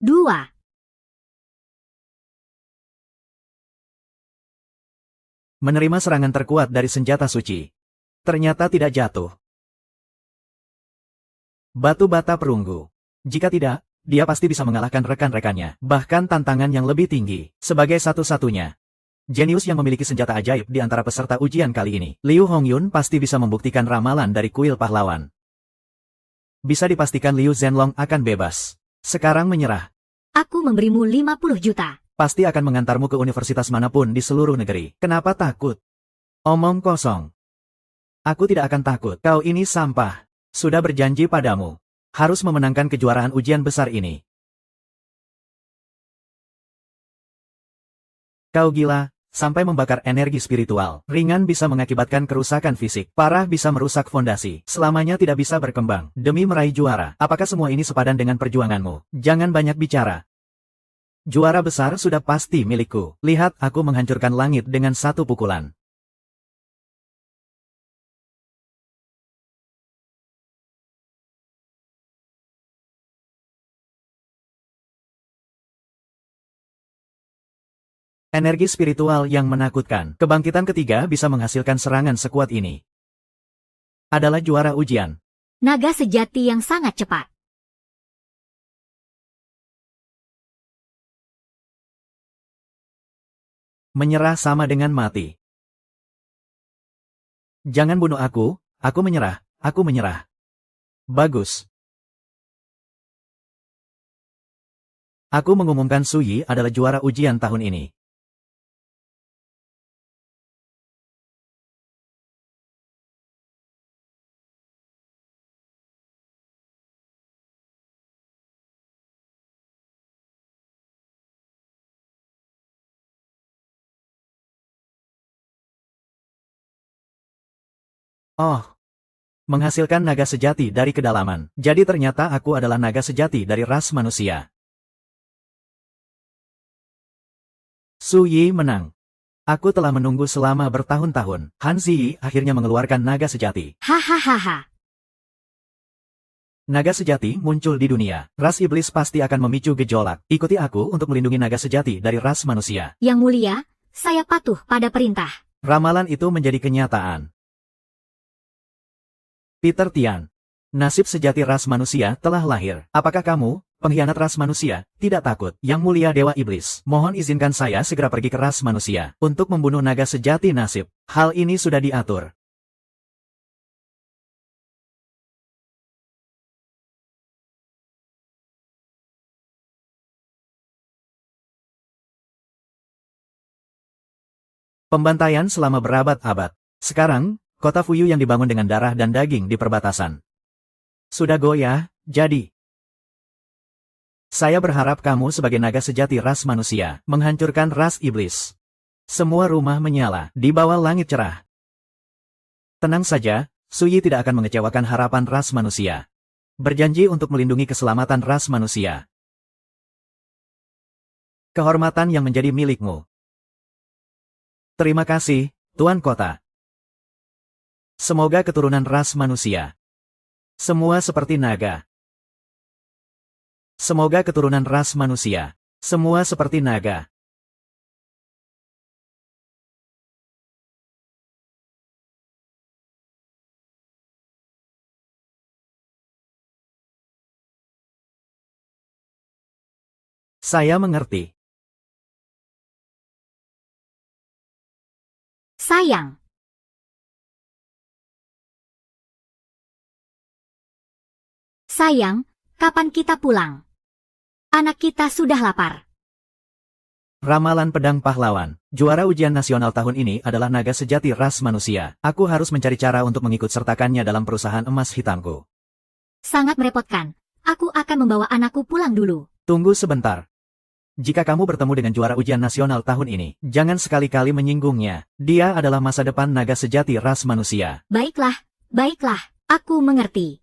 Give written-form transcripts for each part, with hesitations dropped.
2. Menerima serangan terkuat dari senjata suci. Ternyata tidak jatuh. Batu bata perunggu. Jika tidak, dia pasti bisa mengalahkan rekan-rekannya, bahkan tantangan yang lebih tinggi. Sebagai satu-satunya jenius yang memiliki senjata ajaib di antara peserta ujian kali ini, Liu Hongyun pasti bisa membuktikan ramalan dari kuil pahlawan. Bisa dipastikan Liu Zhenlong akan bebas. Sekarang menyerah. Aku memberimu 50 juta. Pasti akan mengantarmu ke universitas manapun di seluruh negeri. Kenapa takut? Omong kosong. Aku tidak akan takut. Kau ini sampah. Sudah berjanji padamu. Harus memenangkan kejuaraan ujian besar ini. Kau gila, sampai membakar energi spiritual. Ringan bisa mengakibatkan kerusakan fisik. Parah bisa merusak fondasi. Selamanya tidak bisa berkembang. Demi meraih juara. Apakah semua ini sepadan dengan perjuanganmu? Jangan banyak bicara. Juara besar sudah pasti milikku. Lihat, aku menghancurkan langit dengan satu pukulan. Energi spiritual yang menakutkan. Kebangkitan ketiga bisa menghasilkan serangan sekuat ini. Adalah juara ujian. Naga sejati yang sangat cepat. Menyerah sama dengan mati. Jangan bunuh aku menyerah, aku menyerah. Bagus. Aku mengumumkan Su Yi adalah juara ujian tahun ini. Oh. Menghasilkan naga sejati dari kedalaman. Jadi ternyata aku adalah naga sejati dari ras manusia. Su Yi menang. Aku telah menunggu selama bertahun-tahun. Han Ziyi akhirnya mengeluarkan naga sejati. Hahaha. Naga sejati muncul di dunia. Ras iblis pasti akan memicu gejolak. Ikuti aku untuk melindungi naga sejati dari ras manusia. Yang mulia, saya patuh pada perintah. Ramalan itu menjadi kenyataan. Peter Tian. Nasib sejati ras manusia telah lahir. Apakah kamu, pengkhianat ras manusia, tidak takut? Yang mulia Dewa Iblis, mohon izinkan saya segera pergi ke ras manusia untuk membunuh naga sejati nasib. Hal ini sudah diatur. Pembantaian selama berabad-abad. Sekarang, kota Fuyu yang dibangun dengan darah dan daging di perbatasan sudah goyah, jadi. Saya berharap kamu sebagai naga sejati ras manusia, menghancurkan ras iblis. Semua rumah menyala, di bawah langit cerah. Tenang saja, Su Yi tidak akan mengecewakan harapan ras manusia. Berjanji untuk melindungi keselamatan ras manusia. Kehormatan yang menjadi milikmu. Terima kasih, Tuan Kota. Semoga keturunan ras manusia. Semua seperti naga. Semoga keturunan ras manusia. Semua seperti naga. Saya mengerti. Sayang. Sayang, kapan kita pulang? Anak kita sudah lapar. Ramalan Pedang Pahlawan. Juara ujian nasional tahun ini adalah naga sejati ras manusia. Aku harus mencari cara untuk mengikut sertakannya dalam perusahaan emas hitamku. Sangat merepotkan. Aku akan membawa anakku pulang dulu. Tunggu sebentar. Jika kamu bertemu dengan juara ujian nasional tahun ini, jangan sekali-kali menyinggungnya. Dia adalah masa depan naga sejati ras manusia. Baiklah, baiklah, aku mengerti.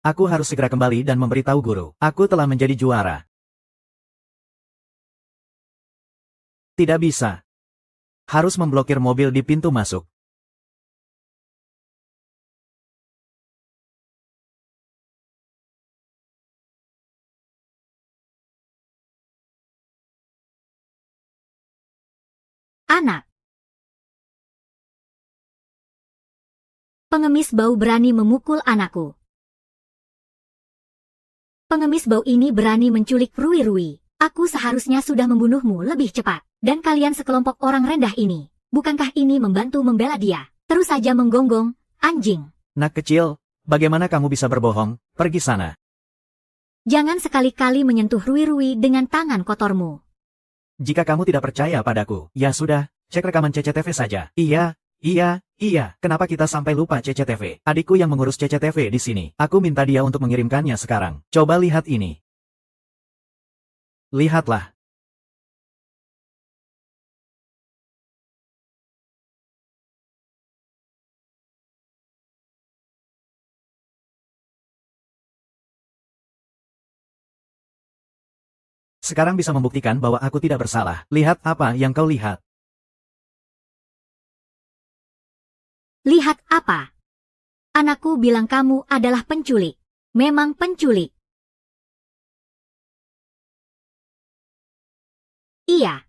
Aku harus segera kembali dan memberitahu guru. Aku telah menjadi juara. Tidak bisa. Harus memblokir mobil di pintu masuk. anak. Pengemis bau berani memukul anakku. Pengemis bau ini berani menculik Rui. Aku seharusnya sudah membunuhmu lebih cepat. Dan kalian sekelompok orang rendah ini. Bukankah ini membantu membela dia? Terus saja menggonggong, anjing. Nak kecil, bagaimana kamu bisa berbohong? Pergi sana. Jangan sekali-kali menyentuh Rui dengan tangan kotormu. Jika kamu tidak percaya padaku, ya sudah, cek rekaman CCTV saja. Iya. Kenapa kita sampai lupa CCTV? Adikku yang mengurus CCTV di sini. Aku minta dia untuk mengirimkannya sekarang. Coba lihat ini. Lihatlah. Sekarang bisa membuktikan bahwa aku tidak bersalah. Lihat apa yang kau lihat. Lihat apa? Anakku bilang kamu adalah penculik. Memang penculik. Iya.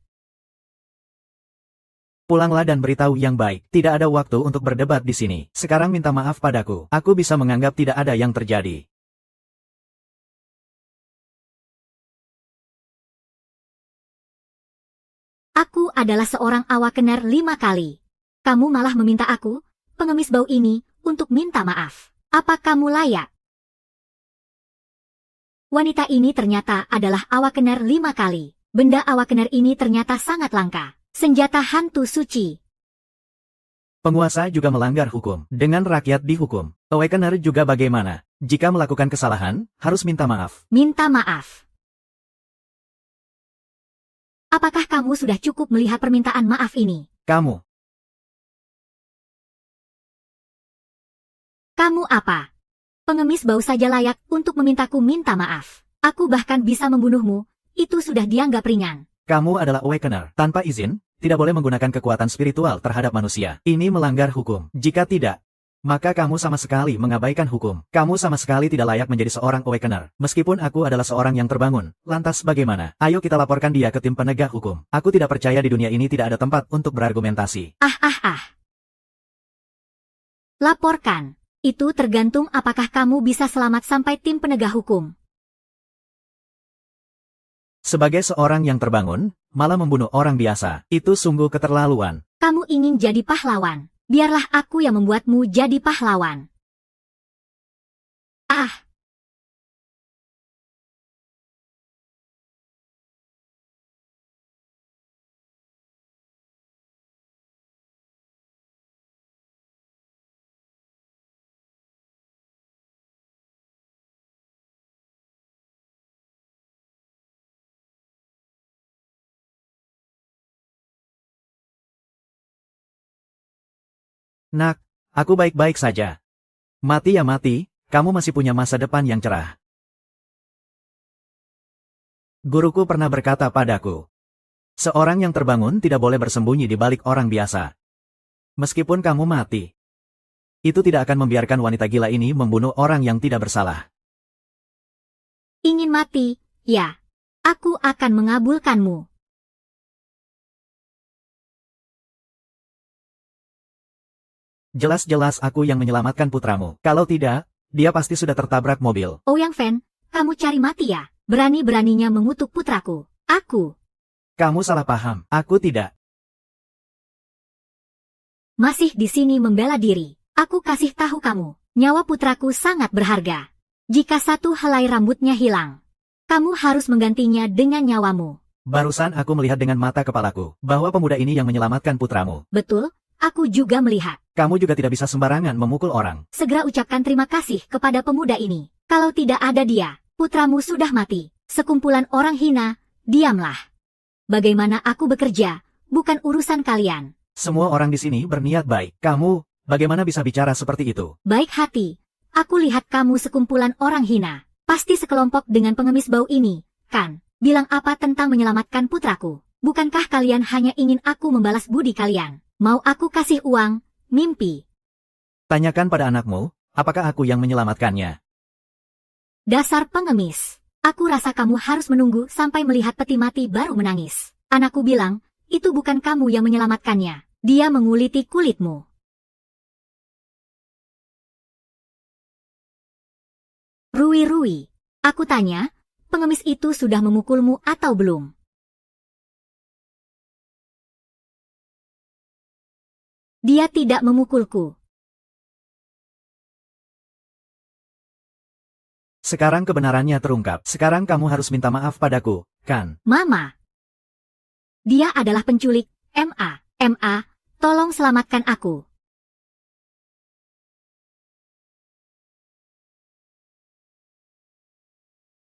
Pulanglah dan beritahu yang baik. Tidak ada waktu untuk berdebat di sini. Sekarang minta maaf padaku. Aku bisa menganggap tidak ada yang terjadi. Aku adalah seorang awakener 5 kali. Kamu malah meminta aku, pengemis bau ini, untuk minta maaf. Apa kamu layak? Wanita ini ternyata adalah awakener 5 kali. Benda awakener ini ternyata sangat langka. Senjata hantu suci. Penguasa juga melanggar hukum. Dengan rakyat dihukum. Awakener juga bagaimana? Jika melakukan kesalahan, harus minta maaf. Minta maaf. Apakah kamu sudah cukup melihat permintaan maaf ini? Kamu apa? Pengemis bau saja layak untuk memintaku minta maaf. Aku bahkan bisa membunuhmu, itu sudah dianggap ringan. Kamu adalah awakener. Tanpa izin, tidak boleh menggunakan kekuatan spiritual terhadap manusia. Ini melanggar hukum. Jika tidak, maka kamu sama sekali mengabaikan hukum. Kamu sama sekali tidak layak menjadi seorang awakener. Meskipun aku adalah seorang yang terbangun. Lantas bagaimana? Ayo kita laporkan dia ke tim penegak hukum. Aku tidak percaya di dunia ini tidak ada tempat untuk berargumentasi. Laporkan. Itu tergantung apakah kamu bisa selamat sampai tim penegak hukum. Sebagai seorang yang terbangun, malah membunuh orang biasa. Itu sungguh keterlaluan. Kamu ingin jadi pahlawan. Biarlah aku yang membuatmu jadi pahlawan. Nak, aku baik-baik saja. Mati ya mati, kamu masih punya masa depan yang cerah. Guruku pernah berkata padaku, seorang yang terbangun tidak boleh bersembunyi di balik orang biasa. Meskipun kamu mati, itu tidak akan membiarkan wanita gila ini membunuh orang yang tidak bersalah. Ingin mati? Ya. Aku akan mengabulkanmu. Jelas-jelas aku yang menyelamatkan putramu. Kalau tidak, dia pasti sudah tertabrak mobil. Ouyang Fan, kamu cari mati ya? Berani-beraninya mengutuk putraku. Aku. Kamu salah paham. Aku tidak. Masih di sini membela diri. Aku kasih tahu kamu, nyawa putraku sangat berharga. Jika satu helai rambutnya hilang, kamu harus menggantinya dengan nyawamu. Barusan aku melihat dengan mata kepalaku, bahwa pemuda ini yang menyelamatkan putramu. Betul, aku juga melihat. Kamu juga tidak bisa sembarangan memukul orang. Segera ucapkan terima kasih kepada pemuda ini. Kalau tidak ada dia, putramu sudah mati. Sekumpulan orang hina, diamlah. Bagaimana aku bekerja, bukan urusan kalian. Semua orang di sini berniat baik. Kamu, bagaimana bisa bicara seperti itu? Baik hati. Aku lihat kamu sekumpulan orang hina. Pasti sekelompok dengan pengemis bau ini, kan? Bilang apa tentang menyelamatkan putraku? Bukankah kalian hanya ingin aku membalas budi kalian? Mau aku kasih uang? Mimpi. Tanyakan pada anakmu, apakah aku yang menyelamatkannya? Dasar pengemis. Aku rasa kamu harus menunggu sampai melihat peti mati baru menangis. Anakku bilang, itu bukan kamu yang menyelamatkannya. Dia menguliti kulitmu. Rui, aku tanya, pengemis itu sudah memukulmu atau belum? Dia tidak memukulku. Sekarang kebenarannya terungkap. Sekarang kamu harus minta maaf padaku, kan? Mama. Dia adalah penculik. Ma, tolong selamatkan aku.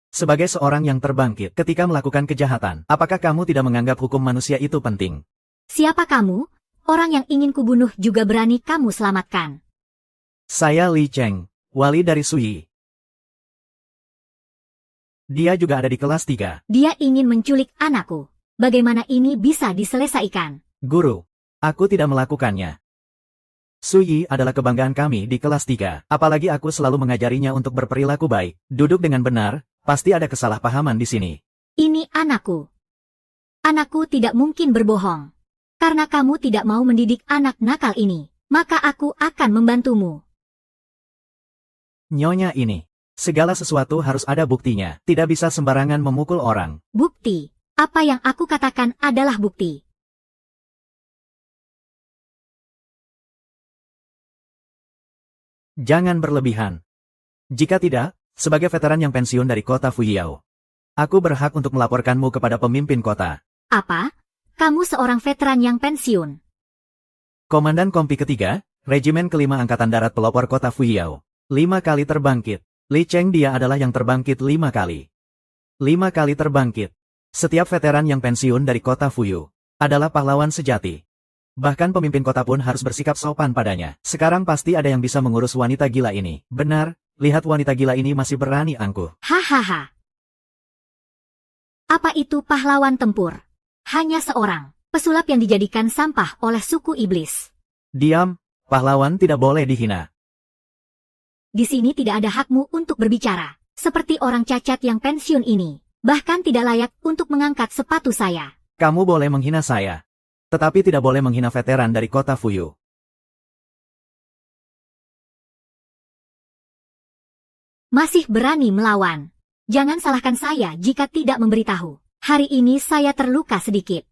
Sebagai seorang yang terbangkit ketika melakukan kejahatan, apakah kamu tidak menganggap hukum manusia itu penting? Siapa kamu? Orang yang ingin kubunuh juga berani kamu selamatkan. Saya Li Cheng, wali dari Suyi. Dia juga ada di kelas 3. Dia ingin menculik anakku. Bagaimana ini bisa diselesaikan? Guru, aku tidak melakukannya. Suyi adalah kebanggaan kami di kelas 3. Apalagi aku selalu mengajarinya untuk berperilaku baik, duduk dengan benar, pasti ada kesalahpahaman di sini. Ini anakku. Anakku tidak mungkin berbohong. Karena kamu tidak mau mendidik anak nakal ini, maka aku akan membantumu. Nyonya ini, segala sesuatu harus ada buktinya, tidak bisa sembarangan memukul orang. Bukti. Apa yang aku katakan adalah bukti. Jangan berlebihan. Jika tidak, sebagai veteran yang pensiun dari kota Fuyao, aku berhak untuk melaporkanmu kepada pemimpin kota. Apa? Kamu seorang veteran yang pensiun. Komandan Kompi ketiga, Regimen kelima Angkatan Darat pelopor kota Fuyao. 5 kali terbangkit. Li Cheng dia adalah yang terbangkit 5 kali. 5 kali terbangkit. Setiap veteran yang pensiun dari kota Fuyu adalah pahlawan sejati. Bahkan pemimpin kota pun harus bersikap sopan padanya. Sekarang pasti ada yang bisa mengurus wanita gila ini. Benar, lihat wanita gila ini masih berani angkuh. Hahaha. Apa itu pahlawan tempur? Hanya seorang pesulap yang dijadikan sampah oleh suku iblis. Diam, pahlawan tidak boleh dihina. Di sini tidak ada hakmu untuk berbicara. Seperti orang cacat yang pensiun ini. Bahkan tidak layak untuk mengangkat sepatu saya. Kamu boleh menghina saya. Tetapi tidak boleh menghina veteran dari kota Fuyu. Masih berani melawan. Jangan salahkan saya jika tidak memberitahu. Hari ini saya terluka sedikit.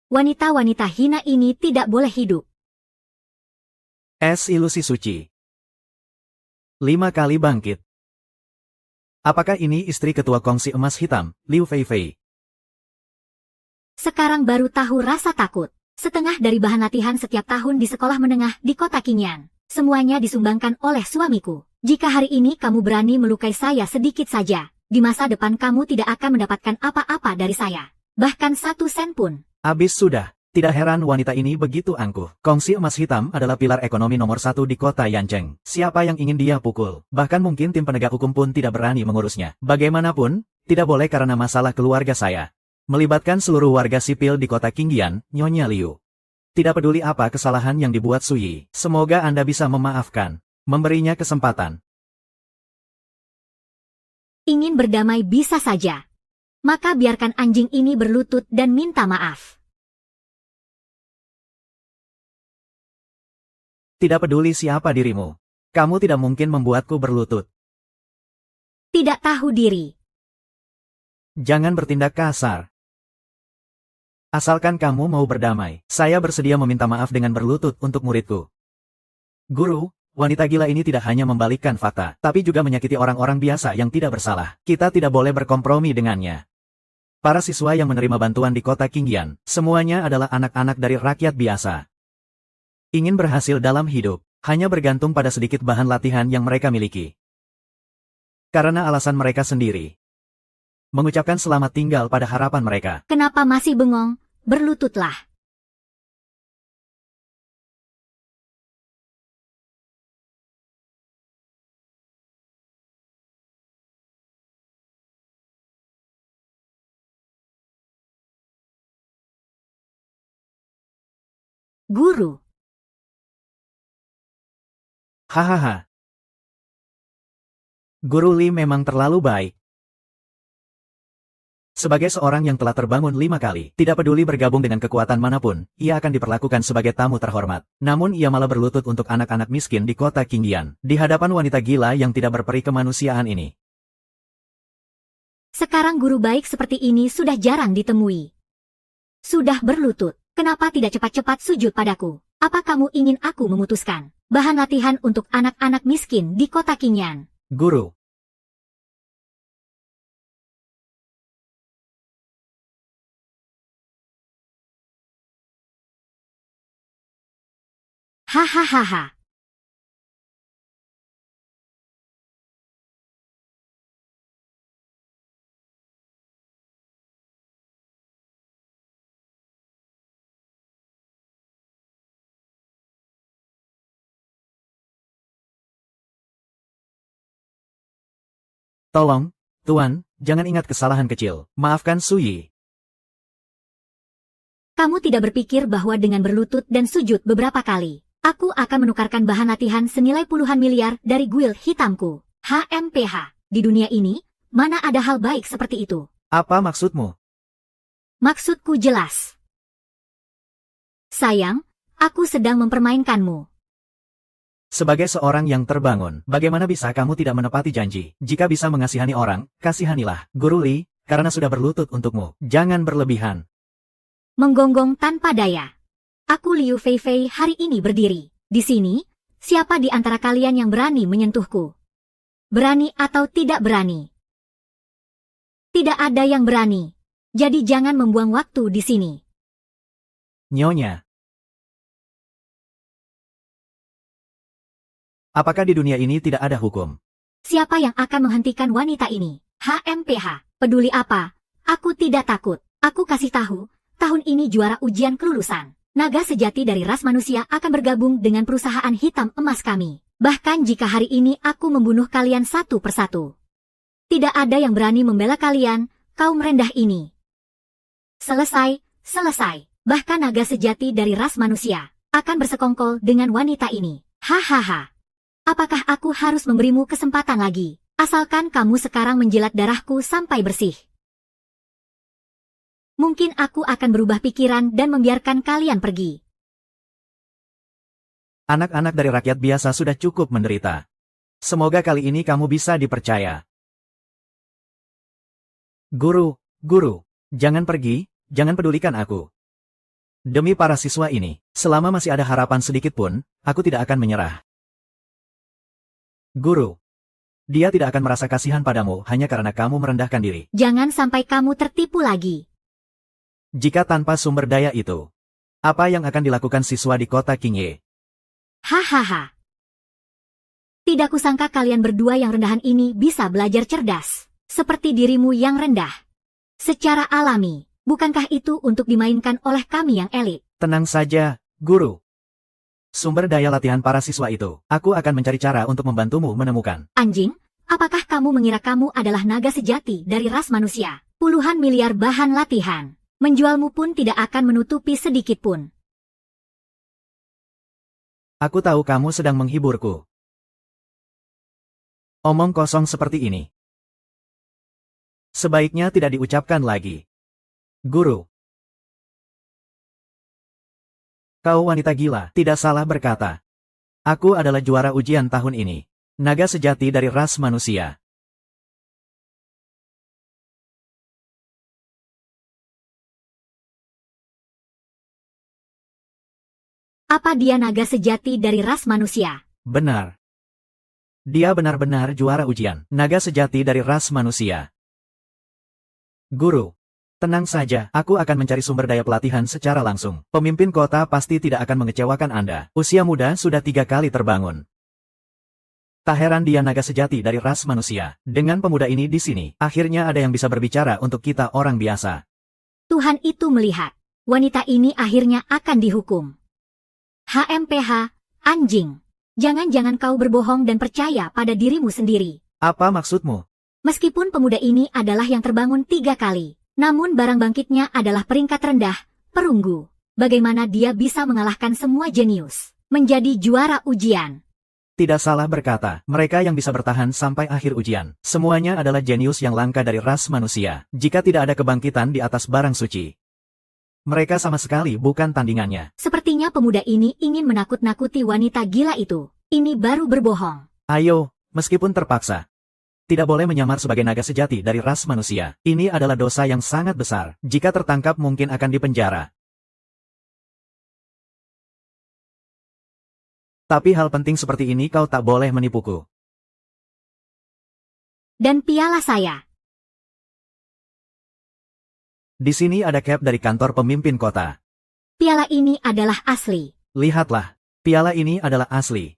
Wanita-wanita hina ini tidak boleh hidup. Es ilusi suci. 5 kali bangkit. Apakah ini istri ketua kongsi emas hitam, Liu Feifei? Sekarang baru tahu rasa takut. Setengah dari bahan latihan setiap tahun di sekolah menengah di kota Qingyan. Semuanya disumbangkan oleh suamiku. Jika hari ini kamu berani melukai saya sedikit saja, di masa depan kamu tidak akan mendapatkan apa-apa dari saya. Bahkan 1 sen pun. Abis sudah. Tidak heran wanita ini begitu angkuh. Kongsi emas hitam adalah pilar ekonomi nomor 1 di kota Yancheng. Siapa yang ingin dia pukul? Bahkan mungkin tim penegak hukum pun tidak berani mengurusnya. Bagaimanapun, tidak boleh karena masalah keluarga saya. Melibatkan seluruh warga sipil di kota Qingyan, Nyonya Liu. Tidak peduli apa kesalahan yang dibuat Suyi. Semoga Anda bisa memaafkan. Memberinya kesempatan. Ingin berdamai bisa saja. Maka biarkan anjing ini berlutut dan minta maaf. Tidak peduli siapa dirimu. Kamu tidak mungkin membuatku berlutut. Tidak tahu diri. Jangan bertindak kasar. Asalkan kamu mau berdamai, saya bersedia meminta maaf dengan berlutut untuk muridku. Guru, wanita gila ini tidak hanya membalikkan fakta, tapi juga menyakiti orang-orang biasa yang tidak bersalah. Kita tidak boleh berkompromi dengannya. Para siswa yang menerima bantuan di kota Qingyan, semuanya adalah anak-anak dari rakyat biasa. Ingin berhasil dalam hidup, hanya bergantung pada sedikit bahan latihan yang mereka miliki. Karena alasan mereka sendiri. Mengucapkan selamat tinggal pada harapan mereka. Kenapa masih bengong? Berlututlah. Guru. Hahaha. Guru Li memang terlalu baik. Sebagai seorang yang telah terbangun 5 kali, tidak peduli bergabung dengan kekuatan manapun, ia akan diperlakukan sebagai tamu terhormat. Namun ia malah berlutut untuk anak-anak miskin di kota Qingyan, di hadapan wanita gila yang tidak berperi kemanusiaan ini. Sekarang guru baik seperti ini sudah jarang ditemui. Sudah berlutut, kenapa tidak cepat-cepat sujud padaku? Apa kamu ingin aku memutuskan bahan latihan untuk anak-anak miskin di kota Qingyan? Guru. Hahaha. Tolong, Tuan, jangan ingat kesalahan kecil. Maafkan Suyi. Kamu tidak berpikir bahwa dengan berlutut dan sujud beberapa kali, aku akan menukarkan bahan latihan senilai puluhan miliar dari guild hitamku, HMPH. Di dunia ini, mana ada hal baik seperti itu? Apa maksudmu? Maksudku jelas. Sayang, aku sedang mempermainkanmu. Sebagai seorang yang terbangun, bagaimana bisa kamu tidak menepati janji? Jika bisa mengasihani orang, kasihanilah. Guru Li, karena sudah berlutut untukmu, jangan berlebihan. Menggonggong tanpa daya. Aku Liu Feifei hari ini berdiri. Di sini, siapa di antara kalian yang berani menyentuhku? Berani atau tidak berani? Tidak ada yang berani. Jadi jangan membuang waktu di sini. Nyonya. Apakah di dunia ini tidak ada hukum? Siapa yang akan menghentikan wanita ini? HMPH. Peduli apa? Aku tidak takut. Aku kasih tahu, tahun ini juara ujian kelulusan. Naga sejati dari ras manusia akan bergabung dengan perusahaan hitam emas kami. Bahkan jika hari ini aku membunuh kalian satu persatu. Tidak ada yang berani membela kalian, kaum rendah ini. Selesai, selesai. Bahkan naga sejati dari ras manusia akan bersekongkol dengan wanita ini. Hahaha. Apakah aku harus memberimu kesempatan lagi? Asalkan kamu sekarang menjilat darahku sampai bersih. Mungkin aku akan berubah pikiran dan membiarkan kalian pergi. Anak-anak dari rakyat biasa sudah cukup menderita. Semoga kali ini kamu bisa dipercaya. Guru, jangan pergi, jangan pedulikan aku. Demi para siswa ini, selama masih ada harapan sedikit pun, aku tidak akan menyerah. Guru, dia tidak akan merasa kasihan padamu hanya karena kamu merendahkan diri. Jangan sampai kamu tertipu lagi. Jika tanpa sumber daya itu, apa yang akan dilakukan siswa di kota Qingye? Hahaha. Tidak kusangka kalian berdua yang rendahan ini bisa belajar cerdas. Seperti dirimu yang rendah. Secara alami, bukankah itu untuk dimainkan oleh kami yang elit? Tenang saja, Guru. Sumber daya latihan para siswa itu, aku akan mencari cara untuk membantumu menemukan. Anjing, apakah kamu mengira kamu adalah naga sejati dari ras manusia? Puluhan miliar bahan latihan. Menjualmu pun tidak akan menutupi sedikit pun. Aku tahu kamu sedang menghiburku. Omong kosong seperti ini sebaiknya tidak diucapkan lagi. Guru. Kau wanita gila, tidak salah berkata. Aku adalah juara ujian tahun ini. Naga sejati dari ras manusia. Apa dia naga sejati dari ras manusia? Benar. Dia benar-benar juara ujian. Naga sejati dari ras manusia. Guru. Tenang saja, aku akan mencari sumber daya pelatihan secara langsung. Pemimpin kota pasti tidak akan mengecewakan Anda. Usia muda sudah 3 kali terbangun. Tak heran dia naga sejati dari ras manusia. Dengan pemuda ini di sini, akhirnya ada yang bisa berbicara untuk kita orang biasa. Tuhan itu melihat. Wanita ini akhirnya akan dihukum. HMPH, anjing. Jangan-jangan kau berbohong dan percaya pada dirimu sendiri. Apa maksudmu? Meskipun pemuda ini adalah yang terbangun 3 kali. Namun barang bangkitnya adalah peringkat rendah, perunggu. Bagaimana dia bisa mengalahkan semua jenius, menjadi juara ujian? Tidak salah berkata, mereka yang bisa bertahan sampai akhir ujian. Semuanya adalah jenius yang langka dari ras manusia. Jika tidak ada kebangkitan di atas barang suci, mereka sama sekali bukan tandingannya. Sepertinya pemuda ini ingin menakut-nakuti wanita gila itu. Ini baru berbohong. Ayo, meskipun terpaksa. Tidak boleh menyamar sebagai naga sejati dari ras manusia. Ini adalah dosa yang sangat besar. Jika tertangkap mungkin akan dipenjara. Tapi hal penting seperti ini kau tak boleh menipuku. Dan piala saya. Di sini ada cap dari kantor pemimpin kota. Piala ini adalah asli. Lihatlah, piala ini adalah asli.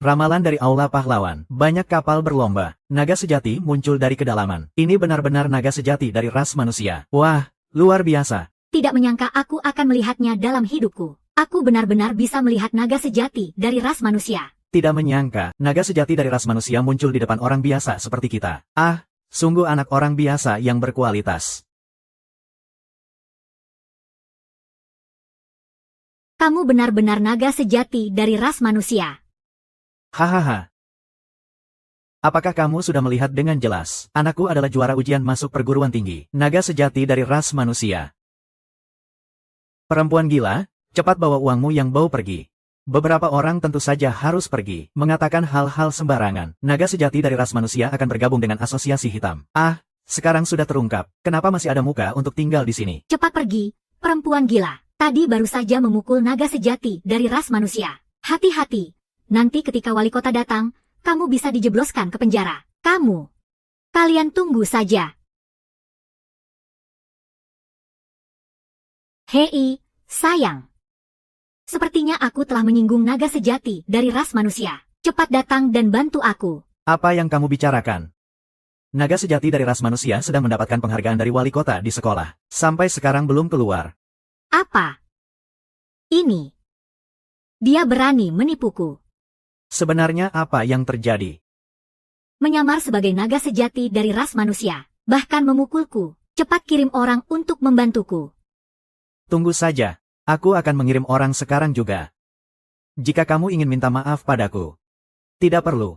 Ramalan dari Aula Pahlawan, banyak kapal berlomba, naga sejati muncul dari kedalaman. Ini benar-benar naga sejati dari ras manusia. Wah, luar biasa. Tidak menyangka aku akan melihatnya dalam hidupku. Aku benar-benar bisa melihat naga sejati dari ras manusia. Tidak menyangka, naga sejati dari ras manusia muncul di depan orang biasa seperti kita. Ah, sungguh anak orang biasa yang berkualitas. Kamu benar-benar naga sejati dari ras manusia. Hahaha. Apakah kamu sudah melihat dengan jelas? Anakku adalah juara ujian masuk perguruan tinggi. Naga sejati dari ras manusia. Perempuan gila, cepat bawa uangmu yang bau pergi. Beberapa orang tentu saja harus pergi, mengatakan hal-hal sembarangan. Naga sejati dari ras manusia akan bergabung dengan asosiasi hitam. Ah, sekarang sudah terungkap. Kenapa masih ada muka untuk tinggal di sini? Cepat pergi, perempuan gila. Tadi baru saja memukul naga sejati dari ras manusia. Hati-hati. Nanti ketika wali kota datang, kamu bisa dijebloskan ke penjara. Kalian tunggu saja. Hei, sayang. Sepertinya aku telah menyinggung naga sejati dari ras manusia. Cepat datang dan bantu aku. Apa yang kamu bicarakan? Naga sejati dari ras manusia sedang mendapatkan penghargaan dari wali kota di sekolah. Sampai sekarang belum keluar. Apa? Ini. Dia berani menipuku. Sebenarnya apa yang terjadi? Menyamar sebagai naga sejati dari ras manusia. Bahkan memukulku. Cepat kirim orang untuk membantuku. Tunggu saja. Aku akan mengirim orang sekarang juga. Jika kamu ingin minta maaf padaku. Tidak perlu.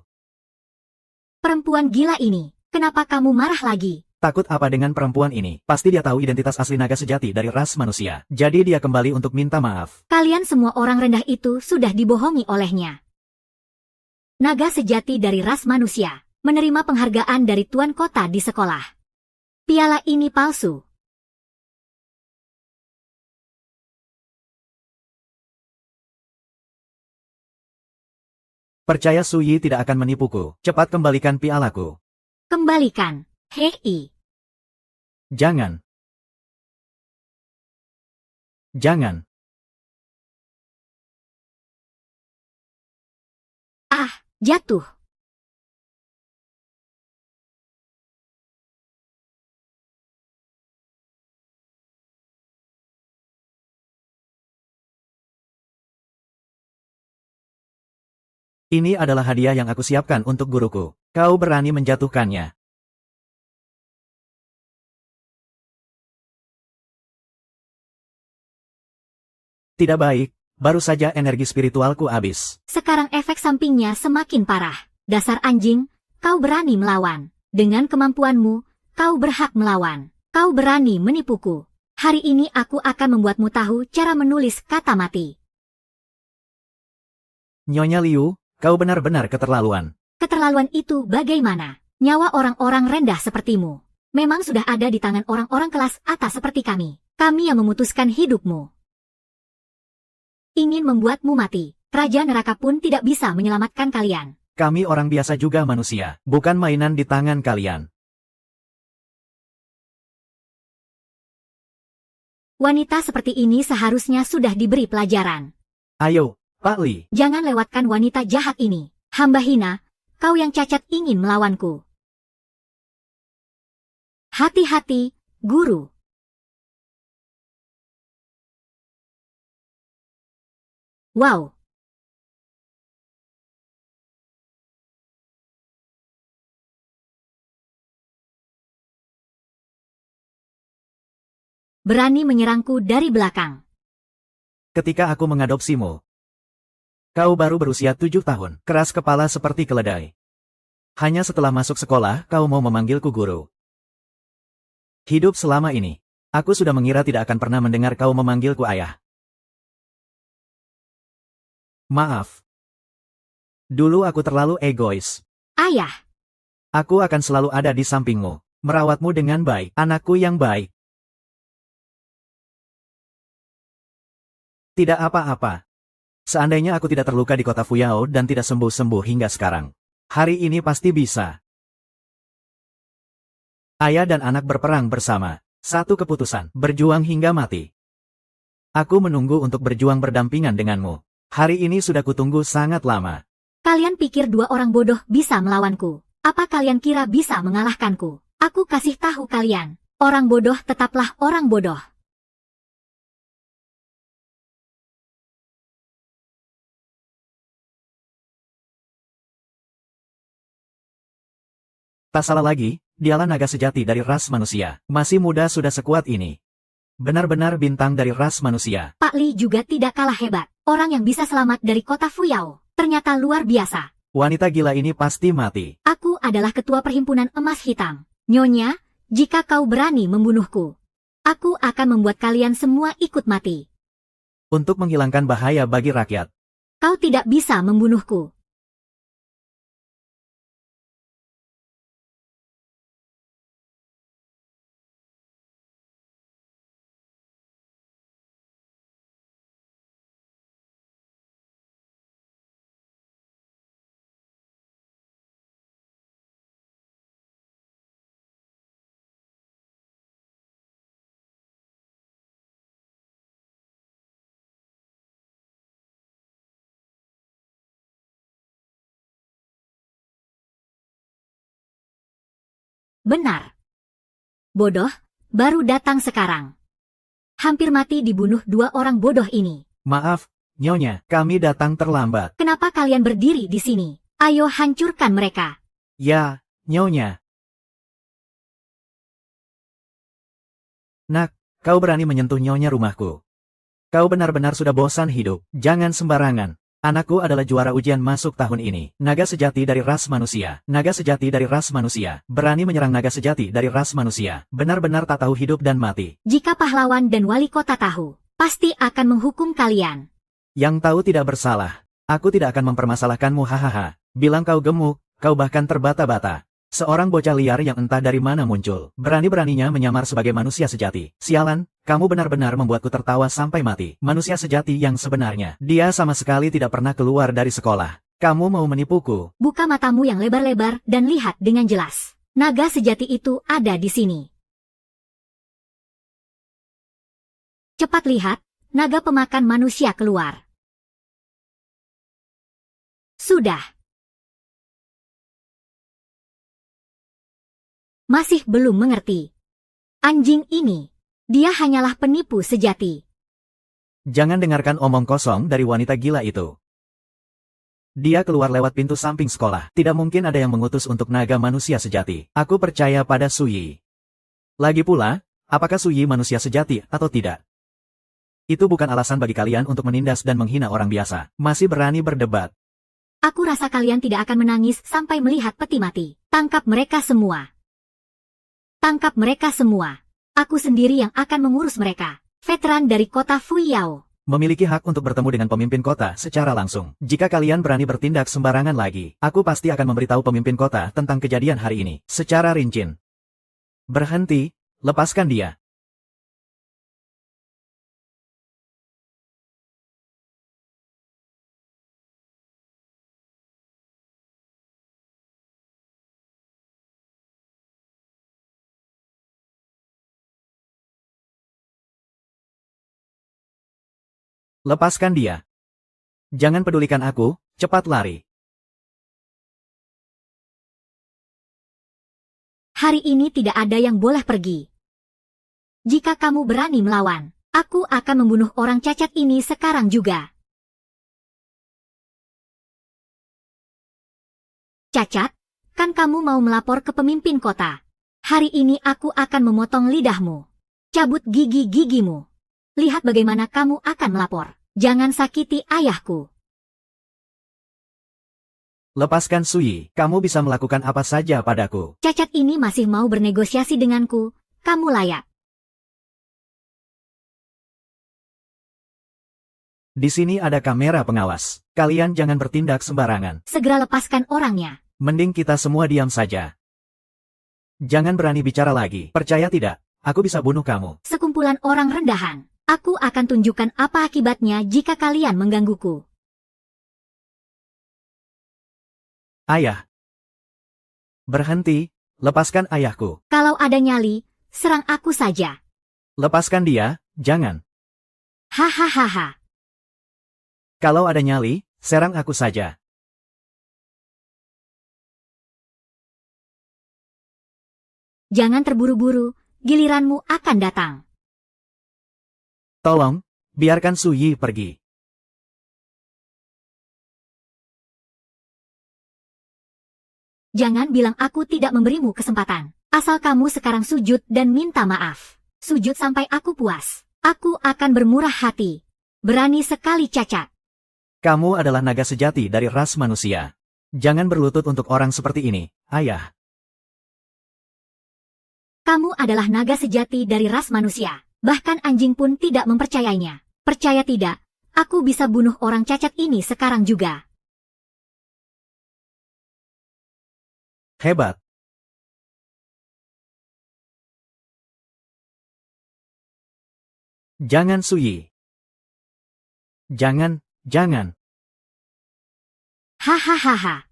Perempuan gila ini, kenapa kamu marah lagi? Takut apa dengan perempuan ini? Pasti dia tahu identitas asli naga sejati dari ras manusia. Jadi dia kembali untuk minta maaf. Kalian semua orang rendah itu sudah dibohongi olehnya. Naga sejati dari ras manusia, menerima penghargaan dari tuan kota di sekolah. Piala ini palsu. Percaya Suyi tidak akan menipuku. Cepat kembalikan pialaku. Kembalikan. Hei. Jangan. Jangan. Ah, jatuh. Ini adalah hadiah yang aku siapkan untuk guruku. Kau berani menjatuhkannya. Tidak baik, baru saja energi spiritualku habis. Sekarang efek sampingnya semakin parah. Dasar anjing, kau berani melawan. Dengan kemampuanmu, kau berhak melawan. Kau berani menipuku. Hari ini aku akan membuatmu tahu cara menulis kata mati. Nyonya Liu, kau benar-benar keterlaluan. Keterlaluan itu bagaimana? Nyawa orang-orang rendah sepertimu memang sudah ada di tangan orang-orang kelas atas seperti kami. Kami yang memutuskan hidupmu. Ingin membuatmu mati. Raja neraka pun tidak bisa menyelamatkan kalian. Kami orang biasa juga manusia, bukan mainan di tangan kalian. Wanita seperti ini seharusnya sudah diberi pelajaran. Ayo, Pak Li. Jangan lewatkan wanita jahat ini. Hamba hina, kau yang cacat ingin melawanku. Hati-hati, guru. Wow. Berani menyerangku dari belakang. Ketika aku mengadopsimu, Kau baru berusia 7 tahun, keras kepala seperti keledai. Hanya setelah masuk sekolah kau mau memanggilku guru. Hidup selama ini, aku sudah mengira tidak akan pernah mendengar kau memanggilku ayah. Maaf. Dulu aku terlalu egois. Ayah, Aku akan selalu ada di sampingmu, merawatmu dengan baik, anakku yang baik. Tidak apa-apa. Seandainya aku tidak terluka di kota Fuyao dan tidak sembuh-sembuh hingga sekarang. Hari ini pasti bisa. Ayah dan anak berperang bersama. Satu keputusan, berjuang hingga mati. Aku menunggu untuk berjuang berdampingan denganmu. Hari ini sudah kutunggu sangat lama. kalian pikir dua orang bodoh bisa melawanku? Apa kalian kira bisa mengalahkanku? Aku kasih tahu kalian, orang bodoh tetaplah orang bodoh. Tak salah lagi, dialah naga sejati dari ras manusia. Masih muda sudah sekuat ini. Benar-benar bintang dari ras manusia. Pak Li juga tidak kalah hebat. Orang yang bisa selamat dari kota Fuyao ternyata luar biasa. Wanita gila ini pasti mati. Aku adalah ketua perhimpunan emas hitam. Nyonya, jika kau berani membunuhku, aku akan membuat kalian semua ikut mati. Untuk menghilangkan bahaya bagi rakyat. Kau tidak bisa membunuhku. Benar. Bodoh, baru datang sekarang. Hampir mati dibunuh dua orang bodoh ini. Maaf, Nyonya, kami datang terlambat. Kenapa kalian berdiri di sini? Ayo hancurkan mereka. Ya, Nyonya. Nak, kau berani menyentuh Nyonya rumahku. Kau benar-benar sudah bosan hidup. Jangan sembarangan. Anakku adalah juara ujian masuk tahun ini. Naga sejati dari ras manusia. Naga sejati dari ras manusia. Berani menyerang naga sejati dari ras manusia. Benar-benar tak tahu hidup dan mati. Jika pahlawan dan wali kota tahu, pasti akan menghukum kalian. Yang tahu tidak bersalah. Aku tidak akan mempermasalahkanmu hahaha. Bilang kau gemuk, kau bahkan terbata-bata. Seorang bocah liar yang entah dari mana muncul. Berani-beraninya menyamar sebagai manusia sejati. Sialan, kamu benar-benar membuatku tertawa sampai mati. Manusia sejati yang sebenarnya. Dia sama sekali tidak pernah keluar dari sekolah. Kamu mau menipuku? Buka matamu yang lebar-lebar dan lihat dengan jelas. Naga sejati itu ada di sini. Cepat lihat, naga pemakan manusia keluar. Sudah. Masih belum mengerti. Anjing ini, dia hanyalah penipu sejati. Jangan dengarkan omong kosong dari wanita gila itu. Dia keluar lewat pintu samping sekolah. Tidak mungkin ada yang mengutus untuk naga manusia sejati. Aku percaya pada Suyi. Lagi pula, apakah Suyi manusia sejati atau tidak? Itu bukan alasan bagi kalian untuk menindas dan menghina orang biasa. Masih berani berdebat. Aku rasa kalian tidak akan menangis sampai melihat peti mati. Tangkap mereka semua. Tangkap mereka semua. Aku sendiri yang akan mengurus mereka. Veteran dari kota Fuyao. Memiliki hak untuk bertemu dengan pemimpin kota secara langsung. Jika kalian berani bertindak sembarangan lagi, aku pasti akan memberitahu pemimpin kota tentang kejadian hari ini. Secara rinci. Berhenti, lepaskan dia. Lepaskan dia. Jangan pedulikan aku, cepat lari. Hari ini tidak ada yang boleh pergi. Jika kamu berani melawan, aku akan membunuh orang cacat ini sekarang juga. Cacat, kan kamu mau melapor ke pemimpin kota? Hari ini aku akan memotong lidahmu. Cabut gigi-gigimu. Lihat bagaimana kamu akan melapor. Jangan sakiti ayahku. Lepaskan Suyi, kamu bisa melakukan apa saja padaku. Cacat ini masih mau bernegosiasi denganku, kamu layak. Di sini ada kamera pengawas. Kalian jangan bertindak sembarangan. Segera lepaskan orangnya. Mending kita semua diam saja. Jangan berani bicara lagi. Percaya tidak, aku bisa bunuh kamu. Sekumpulan orang rendahan. Aku akan tunjukkan apa akibatnya jika kalian menggangguku. Ayah. Berhenti, lepaskan ayahku. Kalau ada nyali, serang aku saja. Lepaskan dia, jangan. Hahaha. Kalau ada nyali, serang aku saja. Jangan terburu-buru, giliranmu akan datang. Tolong, biarkan Suyi pergi. Jangan bilang aku tidak memberimu kesempatan. Asal kamu sekarang sujud dan minta maaf. Sujud sampai aku puas. Aku akan bermurah hati. Berani sekali Cacat. Kamu adalah naga sejati dari ras manusia. Jangan berlutut untuk orang seperti ini, ayah. Kamu adalah naga sejati dari ras manusia. Bahkan anjing pun tidak mempercayainya. Percaya tidak, aku bisa bunuh orang cacat ini sekarang juga. Hebat. Jangan Suyi. Jangan. Hahaha.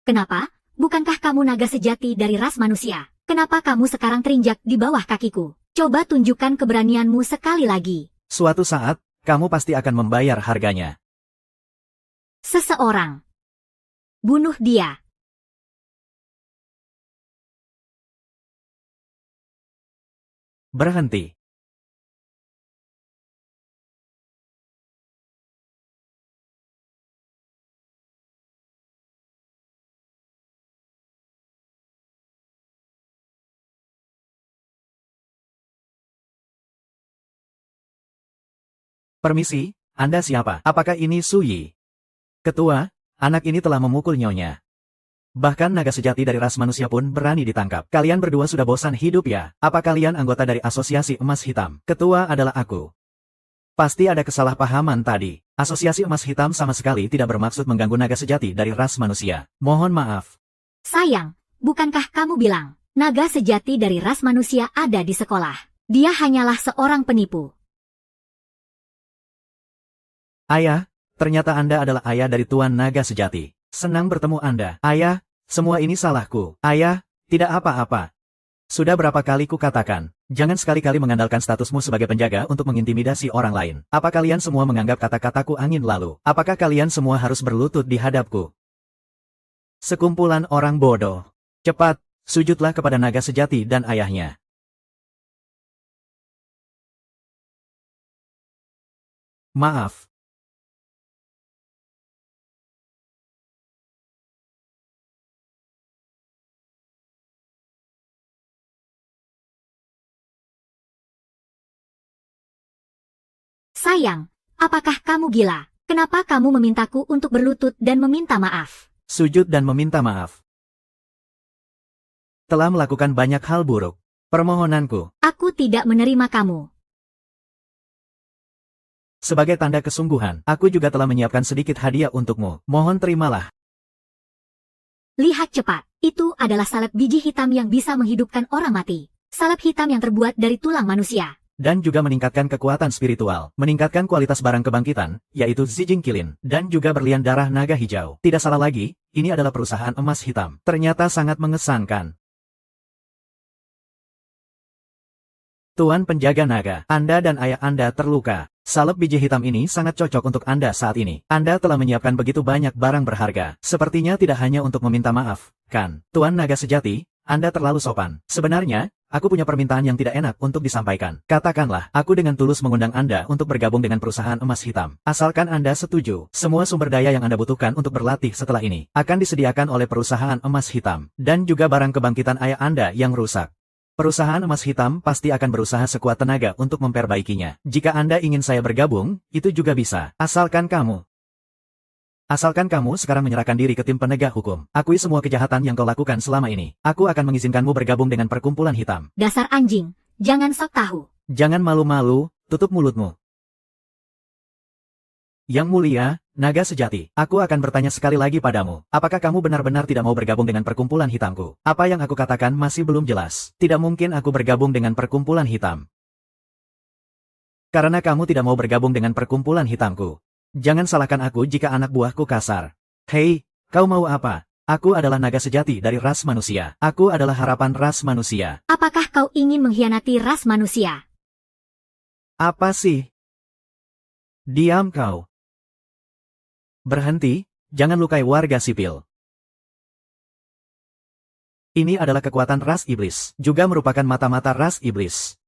Kenapa? Bukankah kamu naga sejati dari ras manusia? Kenapa kamu sekarang terinjak di bawah kakiku? Coba tunjukkan keberanianmu sekali lagi. Suatu saat, kamu pasti akan membayar harganya. Seseorang. Bunuh dia. Berhenti. Permisi, Anda siapa? Apakah ini Suyi? Ketua, anak ini telah memukul nyonya. Bahkan naga sejati dari ras manusia pun berani ditangkap. Kalian berdua sudah bosan hidup ya? Apa kalian anggota dari Asosiasi Emas Hitam? Ketua adalah aku. Pasti ada kesalahpahaman tadi. Asosiasi Emas Hitam sama sekali tidak bermaksud mengganggu naga sejati dari ras manusia. Mohon maaf. Sayang, bukankah kamu bilang, naga sejati dari ras manusia ada di sekolah? Dia hanyalah seorang penipu. Ayah, ternyata Anda adalah ayah dari Tuan Naga Sejati. Senang bertemu Anda. Ayah, semua ini salahku. Ayah, tidak apa-apa. Sudah berapa kali ku katakan, jangan sekali-kali mengandalkan statusmu sebagai penjaga untuk mengintimidasi orang lain. Apa kalian semua menganggap kata-kataku angin lalu? Apakah kalian semua harus berlutut di hadapku? Sekumpulan orang bodoh. Cepat, sujudlah kepada Naga Sejati dan ayahnya. Maaf. Sayang, apakah kamu gila? Kenapa kamu memintaku untuk berlutut dan meminta maaf? Sujud dan meminta maaf. Telah melakukan banyak hal buruk. Permohonanku. Aku tidak menerima kamu. Sebagai tanda kesungguhan, aku juga telah menyiapkan sedikit hadiah untukmu. Mohon terimalah. Lihat cepat, itu adalah salep biji hitam yang bisa menghidupkan orang mati. Salep hitam yang terbuat dari tulang manusia. Dan juga meningkatkan kekuatan spiritual, meningkatkan kualitas barang kebangkitan, yaitu Zijing Kilin, dan juga berlian darah naga hijau. Tidak salah lagi, ini adalah perusahaan emas hitam. Ternyata sangat mengesankan. Tuan penjaga naga, Anda dan ayah Anda terluka. Salep biji hitam ini sangat cocok untuk Anda saat ini. Anda telah menyiapkan begitu banyak barang berharga. Sepertinya tidak hanya untuk meminta maaf, kan? Tuan naga sejati, Anda terlalu sopan. Sebenarnya, aku punya permintaan yang tidak enak untuk disampaikan. Katakanlah, aku dengan tulus mengundang Anda untuk bergabung dengan perusahaan emas hitam. Asalkan Anda setuju, semua sumber daya yang Anda butuhkan untuk berlatih setelah ini akan disediakan oleh perusahaan emas hitam. Dan juga barang kebangkitan ayah Anda yang rusak. Perusahaan emas hitam pasti akan berusaha sekuat tenaga untuk memperbaikinya. Jika Anda ingin saya bergabung, itu juga bisa. Asalkan kamu Asalkan kamu sekarang menyerahkan diri ke tim penegak hukum. Akui semua kejahatan yang kau lakukan selama ini. Aku akan mengizinkanmu bergabung dengan perkumpulan hitam. Dasar anjing, jangan sok tahu. Jangan malu-malu, tutup mulutmu. Yang mulia, naga sejati, aku akan bertanya sekali lagi padamu. Apakah kamu benar-benar tidak mau bergabung dengan perkumpulan hitamku? Apa yang aku katakan masih belum jelas. Tidak mungkin aku bergabung dengan perkumpulan hitam. Karena kamu tidak mau bergabung dengan perkumpulan hitamku. Jangan salahkan aku jika anak buahku kasar. Hei, kau mau apa? Aku adalah naga sejati dari ras manusia. Aku adalah harapan ras manusia. Apakah kau ingin mengkhianati ras manusia? Apa sih? Diam kau. Berhenti, jangan lukai warga sipil. Ini adalah kekuatan ras iblis, juga merupakan mata-mata ras iblis.